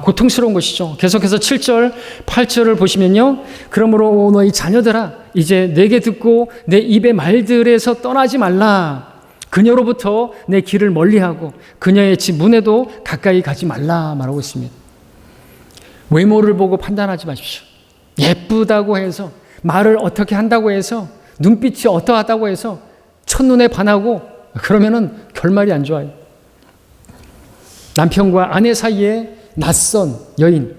고통스러운 것이죠. 계속해서 7절, 8절을 보시면요. 그러므로 너희 자녀들아 이제 내게 듣고 내 입의 말들에서 떠나지 말라. 그녀로부터 내 길을 멀리하고 그녀의 집 문에도 가까이 가지 말라 말하고 있습니다. 외모를 보고 판단하지 마십시오. 예쁘다고 해서, 말을 어떻게 한다고 해서, 눈빛이 어떠하다고 해서 첫눈에 반하고 그러면은 결말이 안 좋아요. 남편과 아내 사이에 낯선 여인,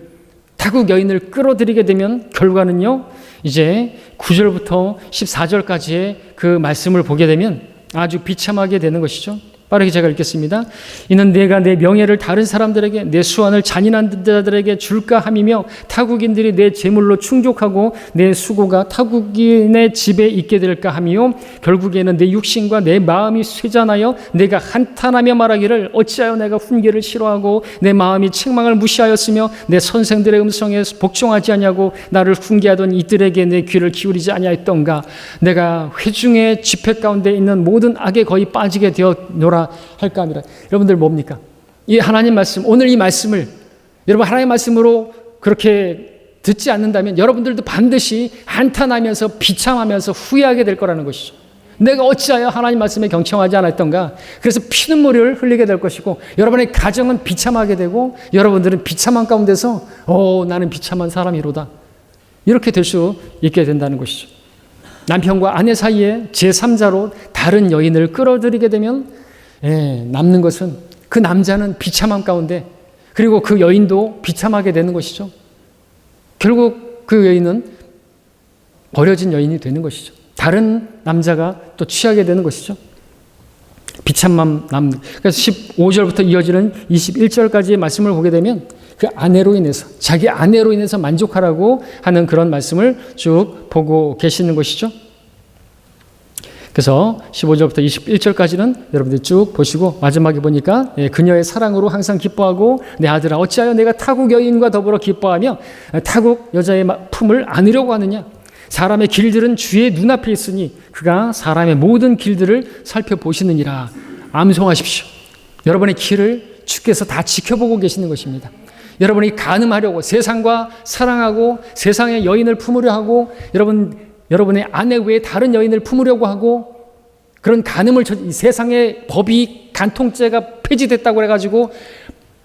타국 여인을 끌어들이게 되면 결과는요, 이제 9절부터 14절까지의 그 말씀을 보게 되면 아주 비참하게 되는 것이죠. 빠르게 제가 읽겠습니다. 이는 내가 내 명예를 다른 사람들에게, 내 수완을 잔인한 자들에게 줄까 함이며 타국인들이 내 재물로 충족하고 내 수고가 타국인의 집에 있게 될까 함이요 결국에는 내 육신과 내 마음이 쇠잔하여 내가 한탄하며 말하기를 어찌하여 내가 훈계를 싫어하고 내 마음이 책망을 무시하였으며 내 선생들의 음성에 복종하지 아니하고 나를 훈계하던 이들에게 내 귀를 기울이지 아니하였던가. 내가 회중의 집회 가운데 있는 모든 악에 거의 빠지게 되었노라 할까 합니다. 여러분들 뭡니까? 이 하나님 말씀, 오늘 이 말씀을 여러분 하나님의 말씀으로 그렇게 듣지 않는다면 여러분들도 반드시 한탄하면서 비참하면서 후회하게 될 거라는 것이죠. 내가 어찌하여 하나님 말씀에 경청하지 않았던가. 그래서 피눈물을 흘리게 될 것이고 여러분의 가정은 비참하게 되고 여러분들은 비참한 가운데서 나는 비참한 사람이로다, 이렇게 될 수 있게 된다는 것이죠. 남편과 아내 사이에 제3자로 다른 여인을 끌어들이게 되면 남는 것은 그 남자는 비참함 가운데, 그리고 그 여인도 비참하게 되는 것이죠. 결국 그 여인은 버려진 여인이 되는 것이죠. 다른 남자가 또 취하게 되는 것이죠. 비참함 남는. 그래서 15절부터 이어지는 21절까지의 말씀을 보게 되면 그 아내로 인해서, 자기 아내로 인해서 만족하라고 하는 그런 말씀을 쭉 보고 계시는 것이죠. 그래서 15절부터 21절까지는 여러분들 쭉 보시고 마지막에 보니까 그녀의 사랑으로 항상 기뻐하고 내 아들아 어찌하여 내가 타국 여인과 더불어 기뻐하며 타국 여자의 품을 안으려고 하느냐. 사람의 길들은 주의 눈앞에 있으니 그가 사람의 모든 길들을 살펴보시느니라. 암송하십시오. 여러분의 길을 주께서 다 지켜보고 계시는 것입니다. 여러분이 간음하려고 세상과 사랑하고 세상의 여인을 품으려 하고 여러분의 아내 외에 다른 여인을 품으려고 하고 그런 간음을 세상의 법이 간통죄가 폐지됐다고 해가지고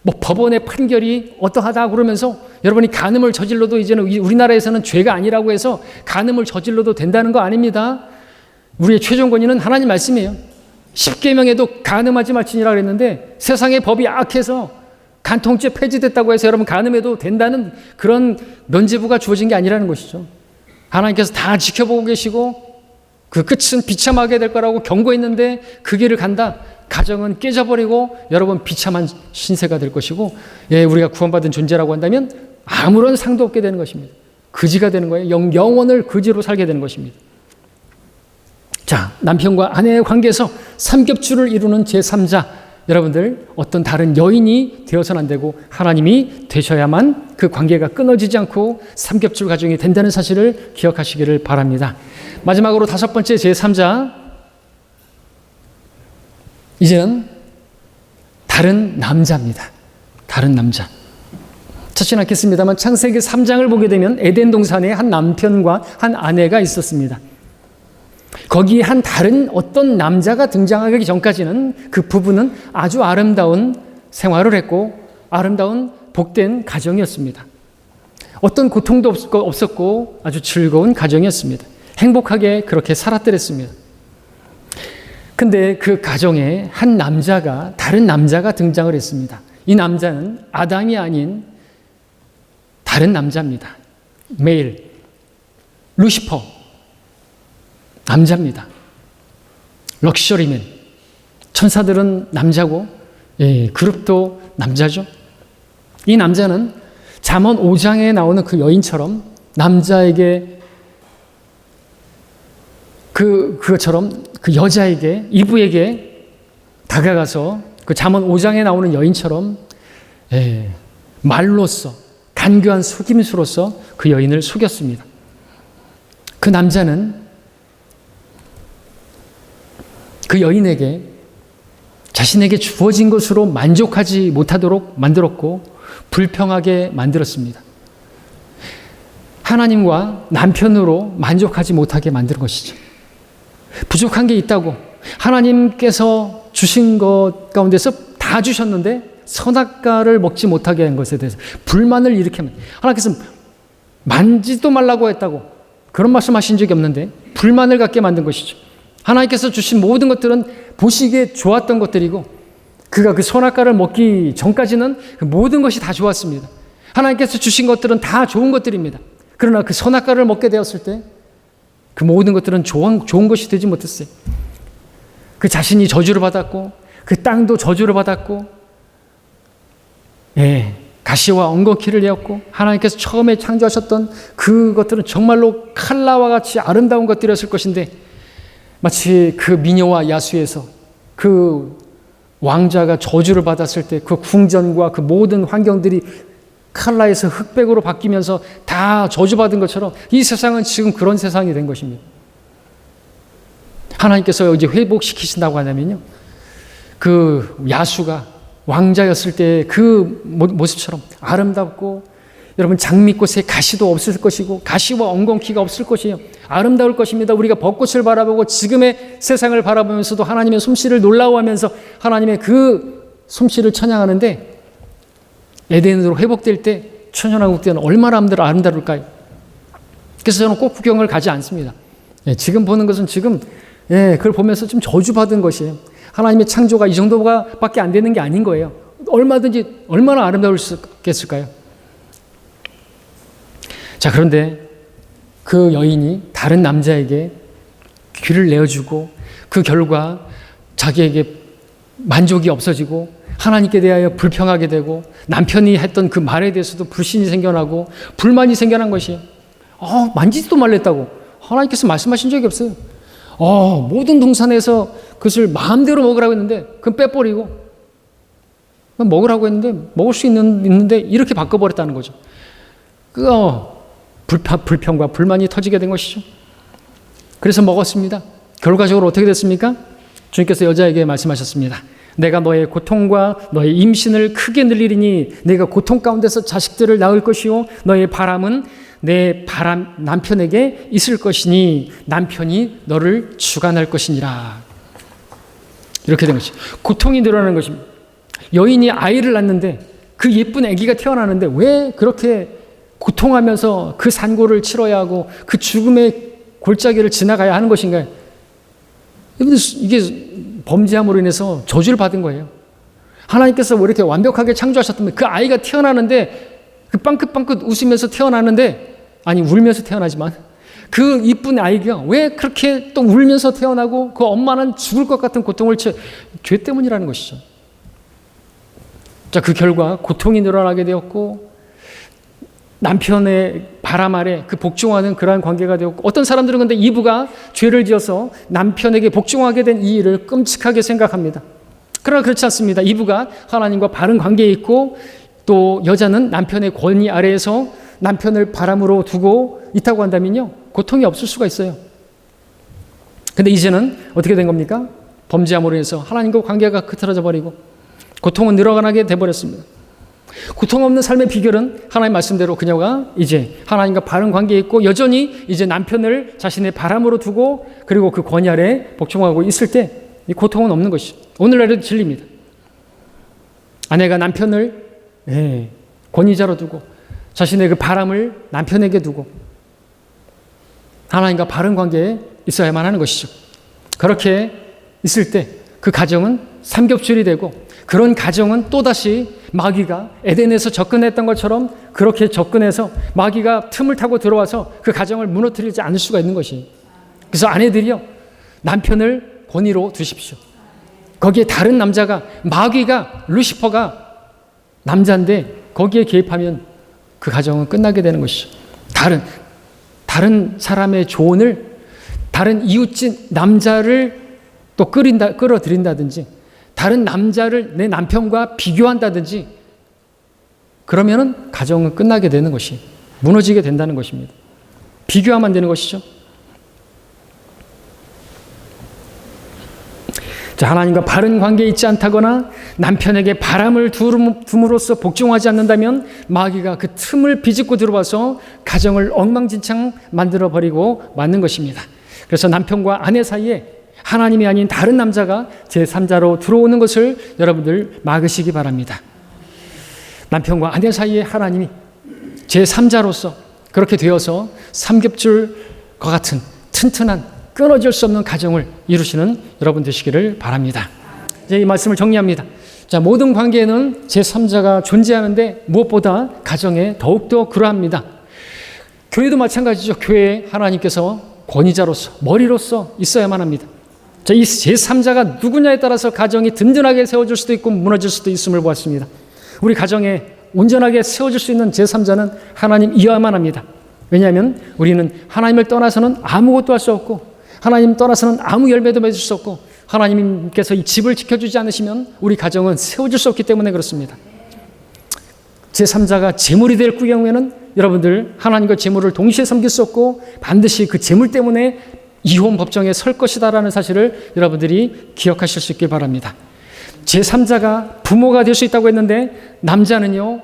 뭐 법원의 판결이 어떠하다 그러면서 여러분이 간음을 저질러도 이제는 우리나라에서는 죄가 아니라고 해서 간음을 저질러도 된다는 거 아닙니다. 우리의 최종 권위는 하나님 말씀이에요. 10계명에도 간음하지 말지니라 그랬는데 세상의 법이 악해서 간통죄 폐지됐다고 해서 여러분 간음해도 된다는 그런 면죄부가 주어진 게 아니라는 것이죠. 하나님께서 다 지켜보고 계시고 그 끝은 비참하게 될 거라고 경고했는데 그 길을 간다. 가정은 깨져버리고 여러분 비참한 신세가 될 것이고 우리가 구원받은 존재라고 한다면 아무런 상도 없게 되는 것입니다. 거지가 되는 거예요. 영원을 거지로 살게 되는 것입니다. 자, 남편과 아내의 관계에서 삼겹줄을 이루는 제3자, 여러분들 어떤 다른 여인이 되어서는 안 되고 하나님이 되셔야만 그 관계가 끊어지지 않고 삼겹줄 가정이 된다는 사실을 기억하시기를 바랍니다. 마지막으로 5번째 제3자, 이제는 다른 남자입니다. 다른 남자. 찾지는 않겠습니다만 창세기 3장을 보게 되면 에덴 동산에 한 남편과 한 아내가 있었습니다. 거기에 한 다른 어떤 남자가 등장하기 전까지는 그 부부는 아주 아름다운 생활을 했고 아름다운 복된 가정이었습니다. 어떤 고통도 없었고 아주 즐거운 가정이었습니다. 행복하게 그렇게 살았더랬습니다. 근데 그 가정에 한 남자가, 다른 남자가 등장을 했습니다. 이 남자는 아담이 아닌 다른 남자입니다. 메일, 루시퍼, 남자입니다. 럭셔리맨, 천사들은 남자고, 그룹도 남자죠. 이 남자는 잠언 5장에 나오는 그 여인처럼 남자에게 그것처럼 그 여자에게, 이브에게 다가가서 그 잠언 5장에 나오는 여인처럼 말로써, 간교한 속임수로서 그 여인을 속였습니다. 그 남자는 그 여인에게 자신에게 주어진 것으로 만족하지 못하도록 만들었고 불평하게 만들었습니다. 하나님과 남편으로 만족하지 못하게 만든 것이죠. 부족한 게 있다고 하나님께서 주신 것 가운데서 다 주셨는데 선악과를 먹지 못하게 한 것에 대해서 불만을 일으키면 하나님께서 만지도 말라고 했다고 그런 말씀하신 적이 없는데 불만을 갖게 만든 것이죠. 하나님께서 주신 모든 것들은 보시기에 좋았던 것들이고 그가 그 선악과를 먹기 전까지는 그 모든 것이 다 좋았습니다. 하나님께서 주신 것들은 다 좋은 것들입니다. 그러나 그 선악과를 먹게 되었을 때 그 모든 것들은 좋은 것이 되지 못했어요. 그 자신이 저주를 받았고 그 땅도 저주를 받았고 가시와 엉겅퀴를 내었고 하나님께서 처음에 창조하셨던 그것들은 정말로 칼라와 같이 아름다운 것들이었을 것인데 마치 그 미녀와 야수에서 그 왕자가 저주를 받았을 때 그 궁전과 그 모든 환경들이 칼라에서 흑백으로 바뀌면서 다 저주받은 것처럼 이 세상은 지금 그런 세상이 된 것입니다. 하나님께서 이제 회복시키신다고 하냐면요. 그 야수가 왕자였을 때 그 모습처럼 아름답고 여러분 장미꽃에 가시도 없을 것이고 가시와 엉겅퀴가 없을 것이에요. 아름다울 것입니다. 우리가 벚꽃을 바라보고 지금의 세상을 바라보면서도 하나님의 솜씨를 놀라워하면서 하나님의 그 솜씨를 찬양하는데 에덴으로 회복될 때 천연왕국 때는 얼마나 아름다울까요? 그래서 저는 꼭 구경을 가지 않습니다. 지금 보는 것은 지금 그걸 보면서 좀 저주받은 것이에요. 하나님의 창조가 이 정도가 밖에 안 되는 게 아닌 거예요. 얼마든지 얼마나 아름다울 수 있겠을까요? 자, 그런데 그 여인이 다른 남자에게 귀를 내어주고 그 결과 자기에게 만족이 없어지고 하나님께 대하여 불평하게 되고 남편이 했던 그 말에 대해서도 불신이 생겨나고 불만이 생겨난 것이에요. 만지지도 말랬다고 하나님께서 말씀하신 적이 없어요. 모든 동산에서 그것을 마음대로 먹으라고 했는데 그건 빼버리고 먹으라고 했는데 먹을 수 있는데 이렇게 바꿔버렸다는 거죠. 불평과 불만이 터지게 된 것이죠. 그래서 먹었습니다. 결과적으로 어떻게 됐습니까? 주님께서 여자에게 말씀하셨습니다. 내가 너의 고통과 너의 임신을 크게 늘리리니 내가 고통 가운데서 자식들을 낳을 것이요 너의 바람은 내 남편에게 있을 것이니 남편이 너를 주관할 것이니라. 이렇게 된 것이죠. 고통이 늘어나는 것입니다. 여인이 아이를 낳는데 그 예쁜 아기가 태어나는데 왜 그렇게 고통하면서 그 산고를 치러야 하고 그 죽음의 골짜기를 지나가야 하는 것인가요? 이게 범죄함으로 인해서 저주를 받은 거예요. 하나님께서 왜 이렇게 완벽하게 창조하셨다면 그 아이가 태어나는데 그 빵긋빵긋 웃으면서 태어나는데 아니 울면서 태어나지만 그 이쁜 아이가 왜 그렇게 또 울면서 태어나고 그 엄마는 죽을 것 같은 고통을 죄 때문이라는 것이죠. 자, 그 결과 고통이 늘어나게 되었고 남편의 바람 아래 그 복종하는 그러한 관계가 되었고 어떤 사람들은 근데 이브가 죄를 지어서 남편에게 복종하게 된 이 일을 끔찍하게 생각합니다. 그러나 그렇지 않습니다. 이부가 하나님과 바른 관계에 있고 또 여자는 남편의 권위 아래에서 남편을 바람으로 두고 있다고 한다면요, 고통이 없을 수가 있어요. 근데 이제는 어떻게 된 겁니까? 범죄함으로 해서 하나님과 관계가 흐트러져 버리고 고통은 늘어나게 돼버렸습니다. 고통 없는 삶의 비결은 하나님 말씀대로 그녀가 이제 하나님과 바른 관계에 있고 여전히 이제 남편을 자신의 바람으로 두고 그리고 그 권위 아래 복종하고 있을 때 이 고통은 없는 것이죠. 오늘날에도 진리입니다. 아내가 남편을 권위자로 두고 자신의 그 바람을 남편에게 두고 하나님과 바른 관계에 있어야만 하는 것이죠. 그렇게 있을 때 그 가정은 삼겹줄이 되고 그런 가정은 또다시 마귀가 에덴에서 접근했던 것처럼 그렇게 접근해서 마귀가 틈을 타고 들어와서 그 가정을 무너뜨리지 않을 수가 있는 것이. 그래서 아내들이요, 남편을 권위로 두십시오. 거기에 다른 남자가, 마귀가, 루시퍼가 남자인데 거기에 개입하면 그 가정은 끝나게 되는 것이죠. 다른 사람의 조언을, 다른 이웃집 남자를 또 끌어들인다든지 다른 남자를 내 남편과 비교한다든지 그러면은 가정은 끝나게 되는 것이, 무너지게 된다는 것입니다. 비교하면 되는 것이죠. 자, 하나님과 바른 관계에 있지 않다거나 남편에게 바람을 둠으로써 복종하지 않는다면 마귀가 그 틈을 비집고 들어와서 가정을 엉망진창 만들어버리고 맞는 것입니다. 그래서 남편과 아내 사이에 하나님이 아닌 다른 남자가 제3자로 들어오는 것을 여러분들 막으시기 바랍니다. 남편과 아내 사이에 하나님이 제3자로서 그렇게 되어서 삼겹줄과 같은 튼튼한 끊어질 수 없는 가정을 이루시는 여러분 되시기를 바랍니다. 이제 이 말씀을 정리합니다. 자, 모든 관계에는 제3자가 존재하는데 무엇보다 가정에 더욱더 그러합니다. 교회도 마찬가지죠. 교회에 하나님께서 권위자로서, 머리로서 있어야만 합니다. 자, 이 제3자가 누구냐에 따라서 가정이 든든하게 세워질 수도 있고 무너질 수도 있음을 보았습니다. 우리 가정에 온전하게 세워질 수 있는 제3자는 하나님이어야만 합니다. 왜냐하면 우리는 하나님을 떠나서는 아무것도 할 수 없고 하나님 떠나서는 아무 열매도 맺을 수 없고 하나님께서 이 집을 지켜주지 않으시면 우리 가정은 세워질 수 없기 때문에 그렇습니다. 제3자가 재물이 될 경우에는 여러분들 하나님과 재물을 동시에 섬길 수 없고 반드시 그 재물 때문에 이혼 법정에 설 것이다라는 사실을 여러분들이 기억하실 수 있길 바랍니다. 제3자가 부모가 될 수 있다고 했는데 남자는요,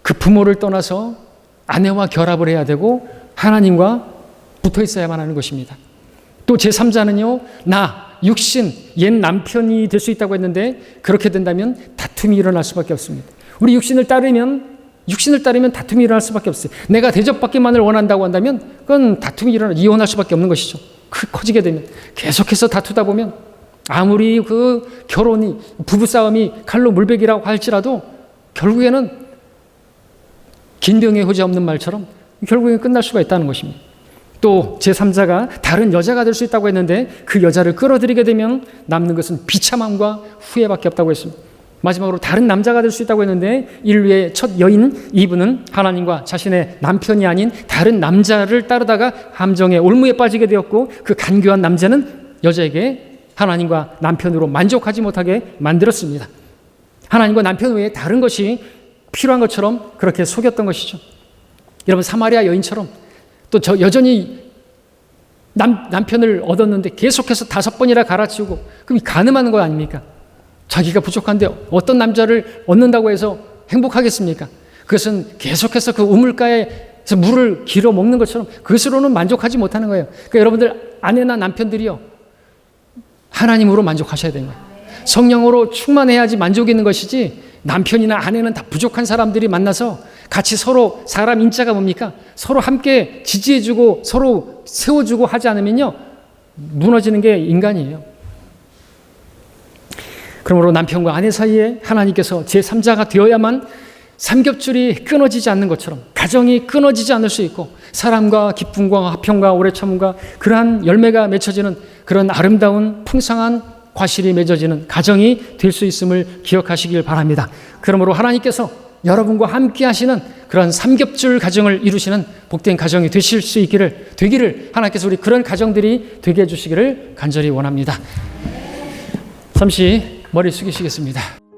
그 부모를 떠나서 아내와 결합을 해야 되고 하나님과 붙어 있어야만 하는 것입니다. 또 제3자는요, 육신, 옛 남편이 될 수 있다고 했는데 그렇게 된다면 다툼이 일어날 수밖에 없습니다. 우리 육신을 따르면 다툼이 일어날 수밖에 없어요. 내가 대접받기만을 원한다고 한다면 그건 다툼이 이혼할 수밖에 없는 것이죠. 커지게 되면 계속해서 다투다 보면 아무리 그 결혼이, 부부싸움이 칼로 물베기라고 할지라도 결국에는 긴 병에 효자 없는 말처럼 결국엔 끝날 수가 있다는 것입니다. 또 제3자가 다른 여자가 될 수 있다고 했는데 그 여자를 끌어들이게 되면 남는 것은 비참함과 후회밖에 없다고 했습니다. 마지막으로 다른 남자가 될 수 있다고 했는데 인류의 첫 여인 이브는 하나님과 자신의 남편이 아닌 다른 남자를 따르다가 함정에 올무에 빠지게 되었고 그 간교한 남자는 여자에게 하나님과 남편으로 만족하지 못하게 만들었습니다. 하나님과 남편 외에 다른 것이 필요한 것처럼 그렇게 속였던 것이죠. 여러분, 사마리아 여인처럼 또 여전히 남편을 얻었는데 계속해서 5번이나 갈아치우고, 그럼 가늠하는 거 아닙니까? 자기가 부족한데 어떤 남자를 얻는다고 해서 행복하겠습니까? 그것은 계속해서 그 우물가에서 물을 길어 먹는 것처럼 그것으로는 만족하지 못하는 거예요. 그러니까 여러분들 아내나 남편들이요, 하나님으로 만족하셔야 되는 거예요. 성령으로 충만해야지 만족이 있는 것이지, 남편이나 아내는 다 부족한 사람들이 만나서 같이 서로, 사람 인자가 뭡니까? 서로 함께 지지해주고 서로 세워주고 하지 않으면요, 무너지는 게 인간이에요. 그러므로 남편과 아내 사이에 하나님께서 제3자가 되어야만 삼겹줄이 끊어지지 않는 것처럼 가정이 끊어지지 않을 수 있고 사람과 기쁨과 화평과 오래 참음과 그러한 열매가 맺혀지는 그런 아름다운 풍성한 과실이 맺어지는 가정이 될 수 있음을 기억하시길 바랍니다. 그러므로 하나님께서 여러분과 함께 하시는 그런 삼겹줄 가정을 이루시는 복된 가정이 되기를 하나님께서 우리 그런 가정들이 되게 해주시기를 간절히 원합니다. 잠시 머리 숙이시겠습니다.